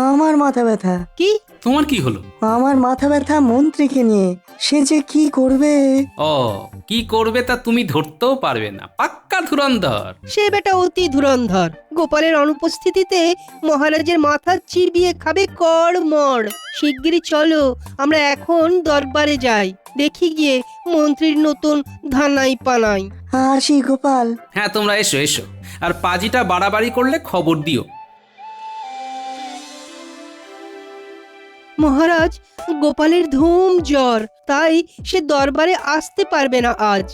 আমার মাথা ব্যথা? কি তোমার কি হলো? আমার মাথা ব্যথা মন্ত্রীকে নিয়ে। সে যে কি করবে। ও, কি করবে তা তুমি ধরতেও পারবে না, পাক্কা ধুরন্ধর। সে বেটা অতি ধুরন্ধর। গোপালের অনুপস্থিতিতে মহারাজের মাথা চিবিয়ে খাবে কড়মড়। শিগগিরই চলো, আমরা এখন দরবারে যাই, দেখি গিয়ে মন্ত্রীর নতুন ধানাই পানাই। আসি গোপাল। হ্যাঁ, তোমরা এসো এসো, আর পাজিটা বাড়াবাড়ি করলে খবর দিও। মহারাজ, গোপালের ধুম জ্বর, তাই সে দরবারে আসতে পারবে না আজ।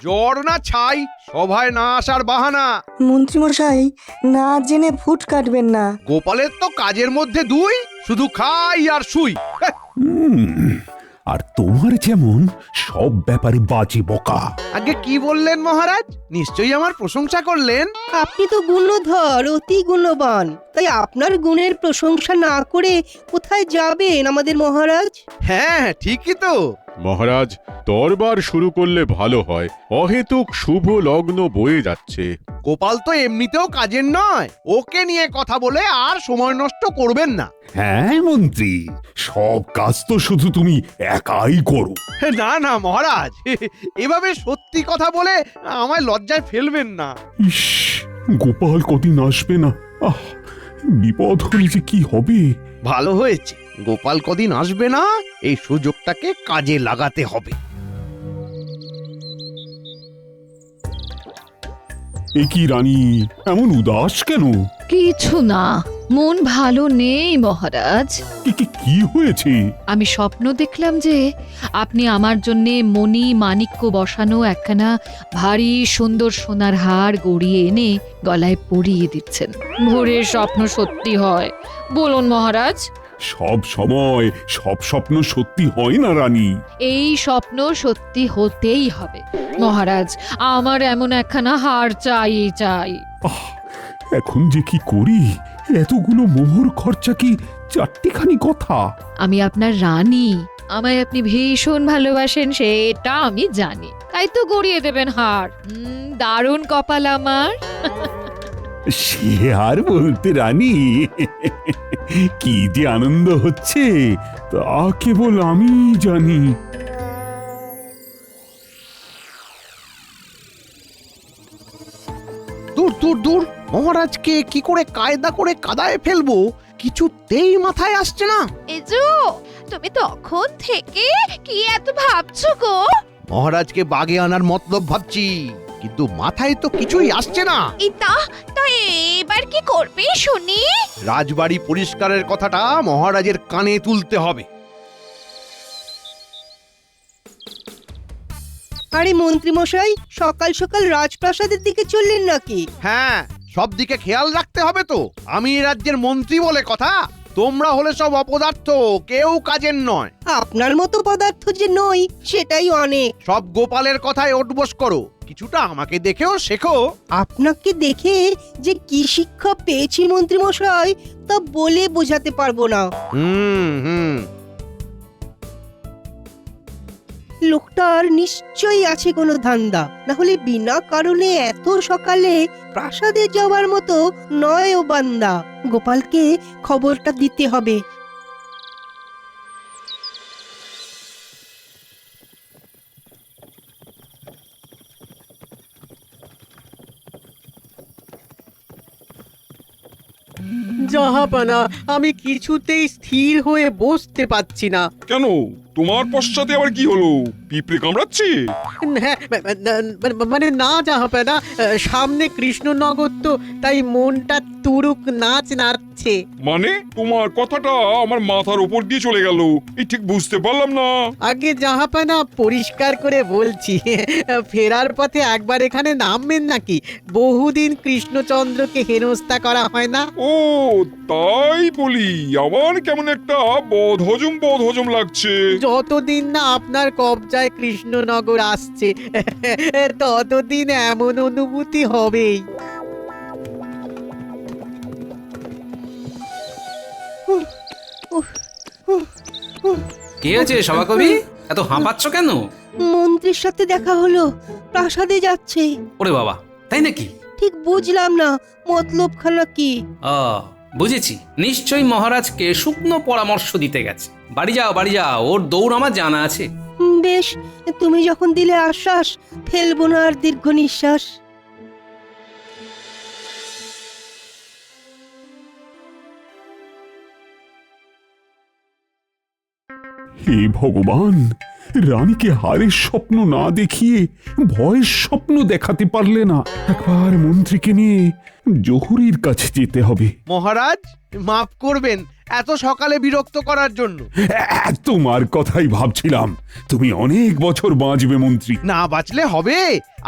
জ্বর না ছাই, সভায় না আসার বাহানা। মন্ত্রী মশাই, না জেনে ফুট কাটবেন না। গোপালের তো কাজের মধ্যে দুই, শুধু খাই আর শুই। আর তোমার যেমন সব ব্যাপারে বাজি বকা। আগে কি বললেন মহারাজ? নিশ্চয়ই আমার প্রশংসা করলেন। আপনি তো গুণধর, অতি গুণবান, তাই আপনার গুণের প্রশংসা না করে কোথায় যাবেন আমাদের মহারাজ? হ্যাঁ, ঠিকই তো। মহারাজ, দরবার শুরু করলে ভালো হয়, অহেতুক শুভ লগ্ন বয়ে যাচ্ছে। গোপাল তো এমনিতেও কাজের নয়, ওকে নিয়ে কথা বলে আর সময় নষ্ট করবেন না। হ্যাঁ মন্ত্রী, সব কাজ তো শুধু তুমি একাই করো। না না মহারাজ, এভাবে সত্যি কথা বলে আমায় লজ্জায় ফেলবেন না। ইস, গোপাল কদিন আসবে না। আহ, বিপদ হলে যে কি হবে। ভালো হয়েছে গোপাল কদিন আসবে না, এই সুযোগটাকে কাজে লাগাতে হবে। এ কি রানী, এমন উদাস কেন? কিছু না, মন ভালো নেই মহারাজ। কি হয়েছে? আমি স্বপ্ন দেখলাম যে আপনি আমার জন্যে মণি মাণিক্য বসানো একখানা ভারী সুন্দর সোনার হার গড়িয়ে এনে গলায় পরিয়ে দিচ্ছেন। ভোরের স্বপ্ন সত্যি হয়, বলুন মহারাজ। সব সময় সব স্বপ্ন সত্যি হয় না রানী। এই স্বপ্ন সত্যি হতেই হবে মহারাজ, আমার এমন একখানা হার চাই চাই। এখন যে কি করি, এতগুলো মোহর খরচা কি চারটিখানি কথা? আমি আপনার রানী, আমায় আপনি ভীষণ ভালোবাসেন সেটা আমি জানি, তাই তো গড়িয়ে দেবেন হার। দারুণ কপাল আমার। সে আর বলতে রানী, কি যে আনন্দ হচ্ছে তা কেবল আমি জানি। দূর দূর দূর, মহারাজকে কি করে কায়দা করে কাদায় ফেলবো কিছুতেই মাথায় আসছে না। এজো, তুমি তখন থেকে কি এত ভাবছো গো? মহারাজকে বাগে আনার মতলব ভাবছি, কিন্তু মাথায় তো কিছুই আসছে না। তা এবার কি করবে শুনি? রাজবাড়ি পরিষ্কারের কথাটা মহারাজের কানে তুলতে হবে। আরে মন্ত্রী মশাই, সকাল সকাল রাজপ্রাসাদের দিকে চললেন নাকি? হ্যাঁ, সব দিকে খেয়াল রাখতে হবে তো। আমি এই রাজ্যের মন্ত্রী বলে কথা, তোমরা হলে সব অপদার্থ, কেউ কাজের নয়। আপনার মতো পদার্থ যে নই সেটাই অনেক। সব গোপালের কথায় ওঠবোস করো, কিছুটা আমাকে দেখেও শেখো। আপনাকে দেখে যে কি শিক্ষা পেয়েছি মন্ত্রী মশাই তা বলে বোঝাতে পারবো না। হুম। লোকটার নিশ্চয়ই আছে কোনো ধান্দা, না হলে বিনা কারণে এত সকালে প্রাসাদে যাওয়ার মতো নয় ও বান্দা। গোপালকে খবরটা দিতে হবে। জাহাপানা, আমি কিছুতেই স্থির হয়ে বসতে পারছি না। কেন, তোমার পশ্চাতে আবার কি হলো? পিঁপড়ে কামড়াচ্ছে? হ্যাঁ, মানে না জাহাপানা, সামনে কৃষ্ণনগর তো, তাই মনটা তুরুক নাচ নাচছে। মানে তোমার কথাটা আমার মাথার উপর দিয়ে চলে গেল, এই ঠিক বুঝতে পারলাম না। আগে জাহাপানা, পরিষ্কার করে বলছি, ফেরার পথে একবার এখানে নামবেন নাকি? বহুদিন কৃষ্ণচন্দ্রকে হেনস্থা করা হয় না। ও তাই বলি, আমার কেমন একটা বদহজম লাগছে। যতদিন না আপনার কবজায় কৃষ্ণনগর আসছে ততদিন এমন অনুভূতি হবেই। কি হয়েছে সভাকবি, এত হাঁপাচ্ছ কেন? মন্ত্রীর সাথে দেখা হলো, প্রাসাদে যাচ্ছে। ওরে বাবা, তাই নাকি? ঠিক বুঝলাম না মতলবখানা কি। বুঝেছি, নিশ্চয়ই মহারাজকে শুকনো পরামর্শ দিতে গেছে। বাড়ি যাও, ওর দৌড় আমার জানা আছে। বেশ, তুমি যখন দিলে আশ্বাস, ফেলবো না আর দীর্ঘ নিঃশ্বাস। হে ভগবান, রানীকে হারের স্বপ্ন না দেখিয়ে ভয়ের স্বপ্ন দেখাতে পারলে না। একবার মন্ত্রীকে নিয়ে জহুরির কাছে যেতে হবে। মহারাজ, মাফ করবেন এত সকালে বিরক্ত করার জন্য। তোমার কথাই ভাবছিলাম, তুমি অনেক বছর বাঁচবে মন্ত্রী। না বাঁচলে হবে,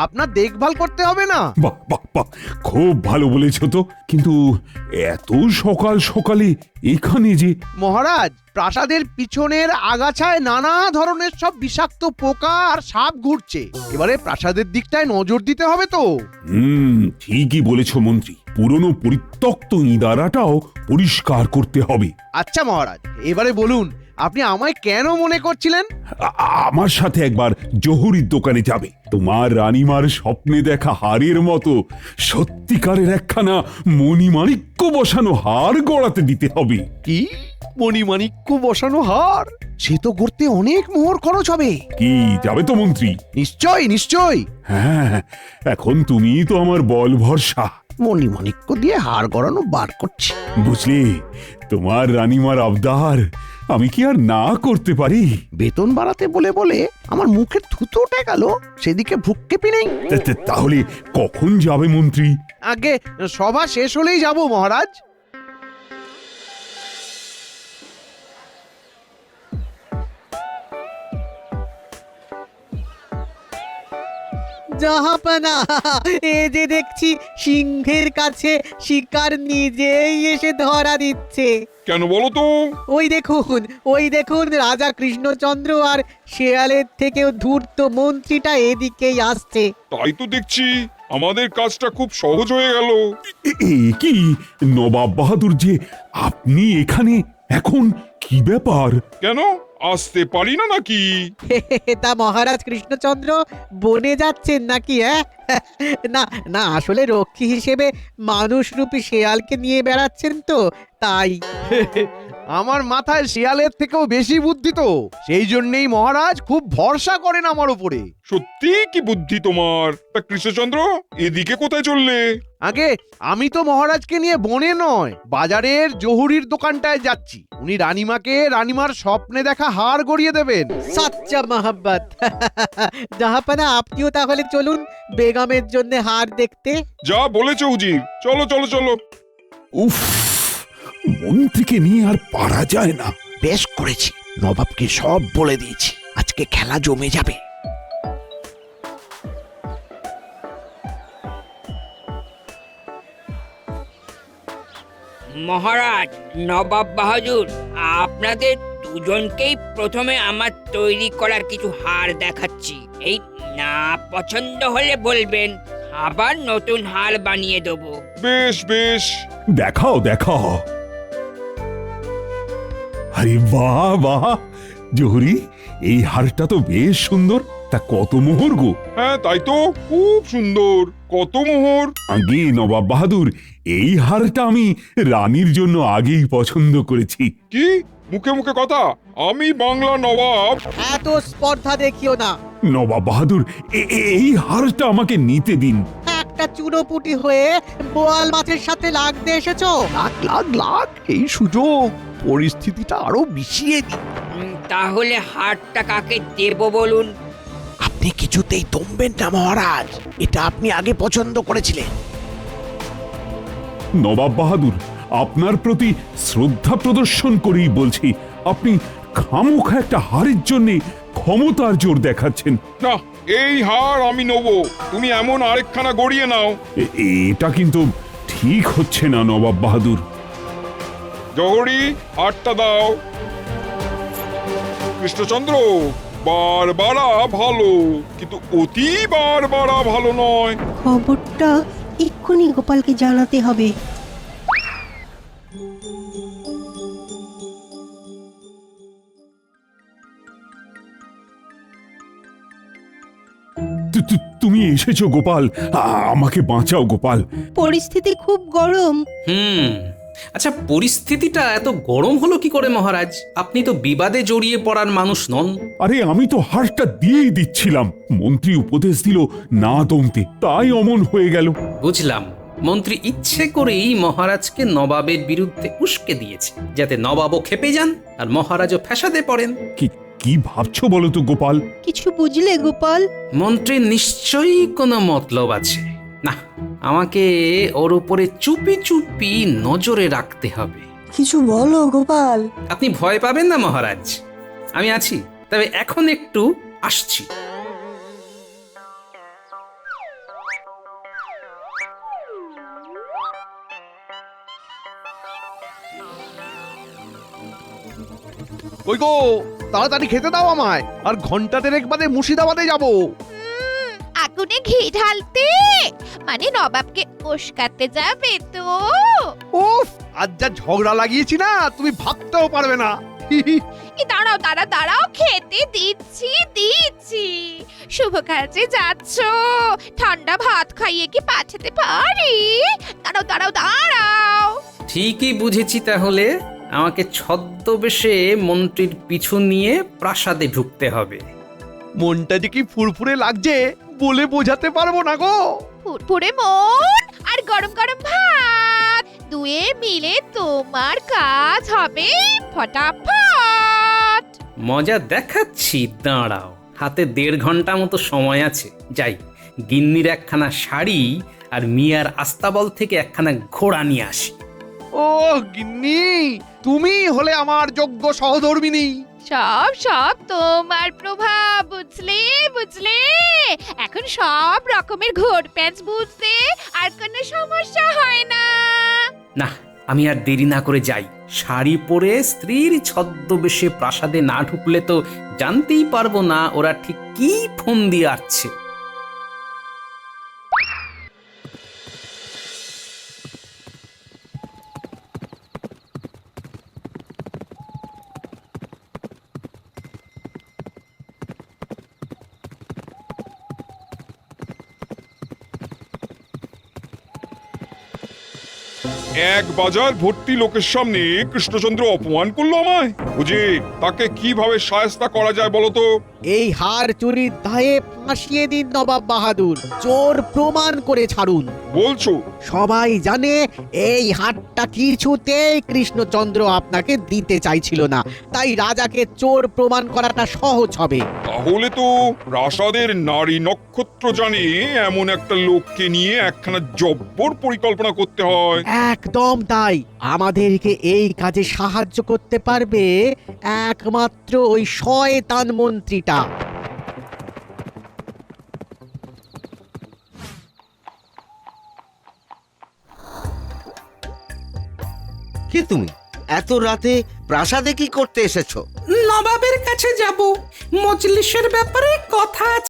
আপনার দেখভাল করতে হবে না। বাহ বাহ বাহ, খুব ভালো বলেছো তো। কিন্তু এত সকাল সকালে এখানে যে? মহারাজ, প্রাসাদের পিছনের আগাছায় নানা ধরনের সব বিষাক্ত পোকা আর সাপ ঘুরছে। এবারে প্রাসাদের দিকটায় নজর দিতে হবে তো। ঠিকই বলেছো মন্ত্রী, পুরনো পরিত্যক্ত ইঁদারাটাও পরিষ্কার করতে হবে। আচ্ছা মহারাজ, এবারে বলুন আপনি আমায় কেন মনে করছিলেন? আমার সাথে একবার জহুরির দোকানে যাবে। তোমার রানীমার স্বপ্নে দেখা হারের মতো সত্যিকারের একখানা মণিমাণিক্য বসানো হার গড়াতে দিতে হবে। কি মণিমাণিক্য বসানো হার? সে তো করতে অনেক মোহর খরচ হবে। কি যাবে তো মন্ত্রী? নিশ্চয় নিশ্চয়। হ্যাঁ, এখন তুমি তো আমার বল ভরসা। মণিমাণিক্য দিয়ে হার গড়ানো বার করছি। বুঝলে, তোমার রানীমার আবদার আমি কি আর না করতে পারি? বেতন বাড়াতে বলে বলে আমার মুখের থুতো উঠে গেল, সেদিকে ভ্রুক্ষেপই নেই। তাহলে কখন যাবে মন্ত্রী? আগে সভা শেষ হলেই যাব মহারাজ। জাহাপনা, এ যে দেখছি সিংহের কাছে শিকার নিজেই এসে ধরা দিচ্ছে। কেন বলো তো? ওই দেখুন রাজা কৃষ্ণচন্দ্র আর শেয়ালের থেকেও ধূর্ত মন্ত্রীটা এদিকেই আসছে। তাই তো দেখছি, আমাদের কাজটা খুব সহজ হয়ে গেল। এ কি নবাব বাহাদুর, যে আপনি এখানে এখন? কি ব্যাপার? কেন আসতে পারি না নাকি? তা মহারাজ কৃষ্ণচন্দ্র বনে যাচ্ছেন নাকি? না না, আসলে রক্ষী হিসেবে মানুষরূপী শেয়ালকে নিয়ে বেড়াচ্ছেন তো, তাই। আমার মাথায় শিয়ালের থেকেও বেশি বুদ্ধি তো, সেই জন্যই মহারাজ খুব ভরসা করেন আমার উপরে। সত্যি কি বুদ্ধি তোমার? তা কৃষ্ণচন্দ্র, এদিকে কোথায় চললে? আগে আমি তো মহারাজকে নিয়ে বনে নয়, বাজারের জহুরির দোকানটায় যাচ্ছি। উনি রানীমাকে রানীমার স্বপ্নে দেখা হার গড়িয়ে দেবেন। সাচ্চা মহাব্বত। জাহাপানা, আপনিও তাহলে চলুন বেগমের জন্য হার দেখতে। যা বলেছো উজির, চলো চলো চলো। উফ, মন্ত্রীকে নিয়ে আর পারা যায় না। বেশ করেছি, নবাবকে সব বলে দিয়েছি, আজকে খেলা জমে যাবে। মহারাজ, নবাব বাহাদুর, আপনাদের দুজনকেই প্রথমে আমার তৈরি করা কিছু হার দেখাচ্ছি। এই না পছন্দ হলে বলবেন, আবার নতুন হার বানিয়ে দেবো। বেশ বেশ, দেখাও দেখাও। আরে বাহ বাহ, জহুরি, এই হারটা তো বেশ সুন্দর। তা কত মোহর গো? হ্যাঁ তাই তো, খুব সুন্দর। কত মোহর? আগে নবাব বাহাদুর, এই হারটা আমি রানীর জন্য আগেই পছন্দ করেছি। কি মুখে মুখে কথা? আমি বাংলা নবাব। এত স্পর্ধা দেখিও না নবাব বাহাদুর, এই হারটা আমাকে নিতে দিন। একটা চুনোপুটি হয়ে বোয়াল মাছের সাথে লাগতে এসেছো। লাগ লাগ লাগ, এই সুযোগ পরিস্থিতিটা আরো বিষিয়ে দিই। তাহলে হারটা কাকে দেব বলুন? আপনি কিছুতেই দমবেন না মহারাজ, এটা আপনি আগে পছন্দ করেছিলেন। নবাব বাহাদুর, আপনার প্রতি শ্রদ্ধা প্রদর্শন করেই বলছি, আপনি খামোখা একটা হারের জন্য ক্ষমতার জোর দেখাচ্ছেন। না, এই হার আমি নেব। তুমি এমন আরেকখানা গড়িয়ে নাও। এটা কিন্তু ঠিক হচ্ছে না নবাব বাহাদুর। জহরি, হারটা দাও। কৃষ্ণচন্দ্র, বারবারা ভালো, কিন্তু অতি বারবারা ভালো নয়। খবরটা এক্ষুনি গোপালকে জানাতে হবে। তুমি এসেছো গোপাল, আমাকে বাঁচাও গোপাল। পরিস্থিতি খুব গরম। আচ্ছা, পরিস্থিতিটা এত গরম হলো কি করে মহারাজ? আপনি তো বিবাদে জড়িয়ে পড়ার মানুষ নন। আরে আমি তো হারটা দিয়েই দিচ্ছিলাম, মন্ত্রী উপদেশ দিল না দমতে, তাই অমন হয়ে গেল। বুঝলাম, মন্ত্রী ইচ্ছে করেই মহারাজকে নবাবের বিরুদ্ধে উস্কে দিয়েছে, যাতে নবাবও খেপে যান আর মহারাজও ফ্যাসাদে পড়েন। কি ভাবছো বলো তো গোপাল? কিছু বুঝলে গোপাল? মন্ত্রীর নিশ্চয়ই কোনো মতলব আছে। না, আমাকে ওর উপরে চুপি চুপি নজরে রাখতে হবে। কিছু বলো গোপাল। আপনি ভয় পাবেন না মহারাজ, আমি আছি। তবে এখন একটু আসছি। কই গো, তাড়াতাড়ি খেতে দাও আমায়, আর ঘন্টা দেড়েক বাদে মুর্শিদাবাদে যাব। আগুনে ঘি ঢালতে, মানে নবাবকে উস্কাতে যাবে তো? উফ, আজ যা ঝগড়া লাগিয়েছি না, তুমি ভাবতেও পারবে না। এই দাঁড়াও দাঁড়াও দাঁড়াও, খেতে দিচ্ছি। শুভ কাজে যাচ্ছ, ঠান্ডা ভাত খাইয়ে কি পাঠাতে পারি? দাঁড়াও দাঁড়াও দাঁড়াও। ঠিকই বুঝেছি, তাহলে আমাকে ছদ্মবেশে মন্ত্রীর পিছু নিয়ে প্রাসাদে ঢুকতে হবে। মনটা যে কি ফুরফুরে লাগছে বলে বোঝাতে পারবো না গো। ফুরফুরে মন আর গরম গরম ভাত, দুয়ে মিলে তোমার কাজ হবে ফটাফট। মজা দেখাচ্ছি, দাঁড়াও। হাতে 1.5 ঘন্টা মতো সময় আছে। যাই, গিন্নির একখানা শাড়ি আর মিয়ার আস্তাবল থেকে একখানা ঘোড়া নিয়ে আসি। ও গিন্নি, তুমি হলে আমার যোগ্য সহধর্মিনী। সব তোমার প্রভাব, বুঝলে এখন সব রকমের ঘোর প্যাঁচ বুঝতে আর কোনো সমস্যা হয় না। না, আমি আর দেরি না করে যাই। শাড়ি পরে স্ত্রীর ছদ্মবেশে প্রাসাদে না ঢুকলে তো জানতেই পারবো না ওরা ঠিক কি ফোন দিয়ে আসছে। এক বাজার ভর্তি লোকের সামনে কৃষ্ণচন্দ্র অপমান করলো আমায়। বুঝি তাকে কিভাবে শায়েস্তা করা যায় বলো তো? এই হার চুরির দায়ে ফাঁসিয়ে দিন নবাব বাহাদুর, চোর প্রমাণ করে ছাড়ুন। বলছো? সবাই জানে এই হারটা কিছুতেই কৃষ্ণচন্দ্র আপনাকে দিতে চাইছিল না, তাই রাজাকে চোর প্রমাণ করাটা সহজ হবে। তাহলে তো প্রাসাদের নারী নক্ষত্র জানে এমন একটা লোককে নিয়ে একখানা জব্বর পরিকল্পনা করতে হয়। একদম তাই। আমাদেরকে এই কাজে সাহায্য করতে পারবে একমাত্র ওই শয়তান মন্ত্রীটা। কি তুমি এত রাতে প্রাসাদে কি করতে এসেছো? নবাবের কাছে যাব, মজলিসের ব্যাপারে কথা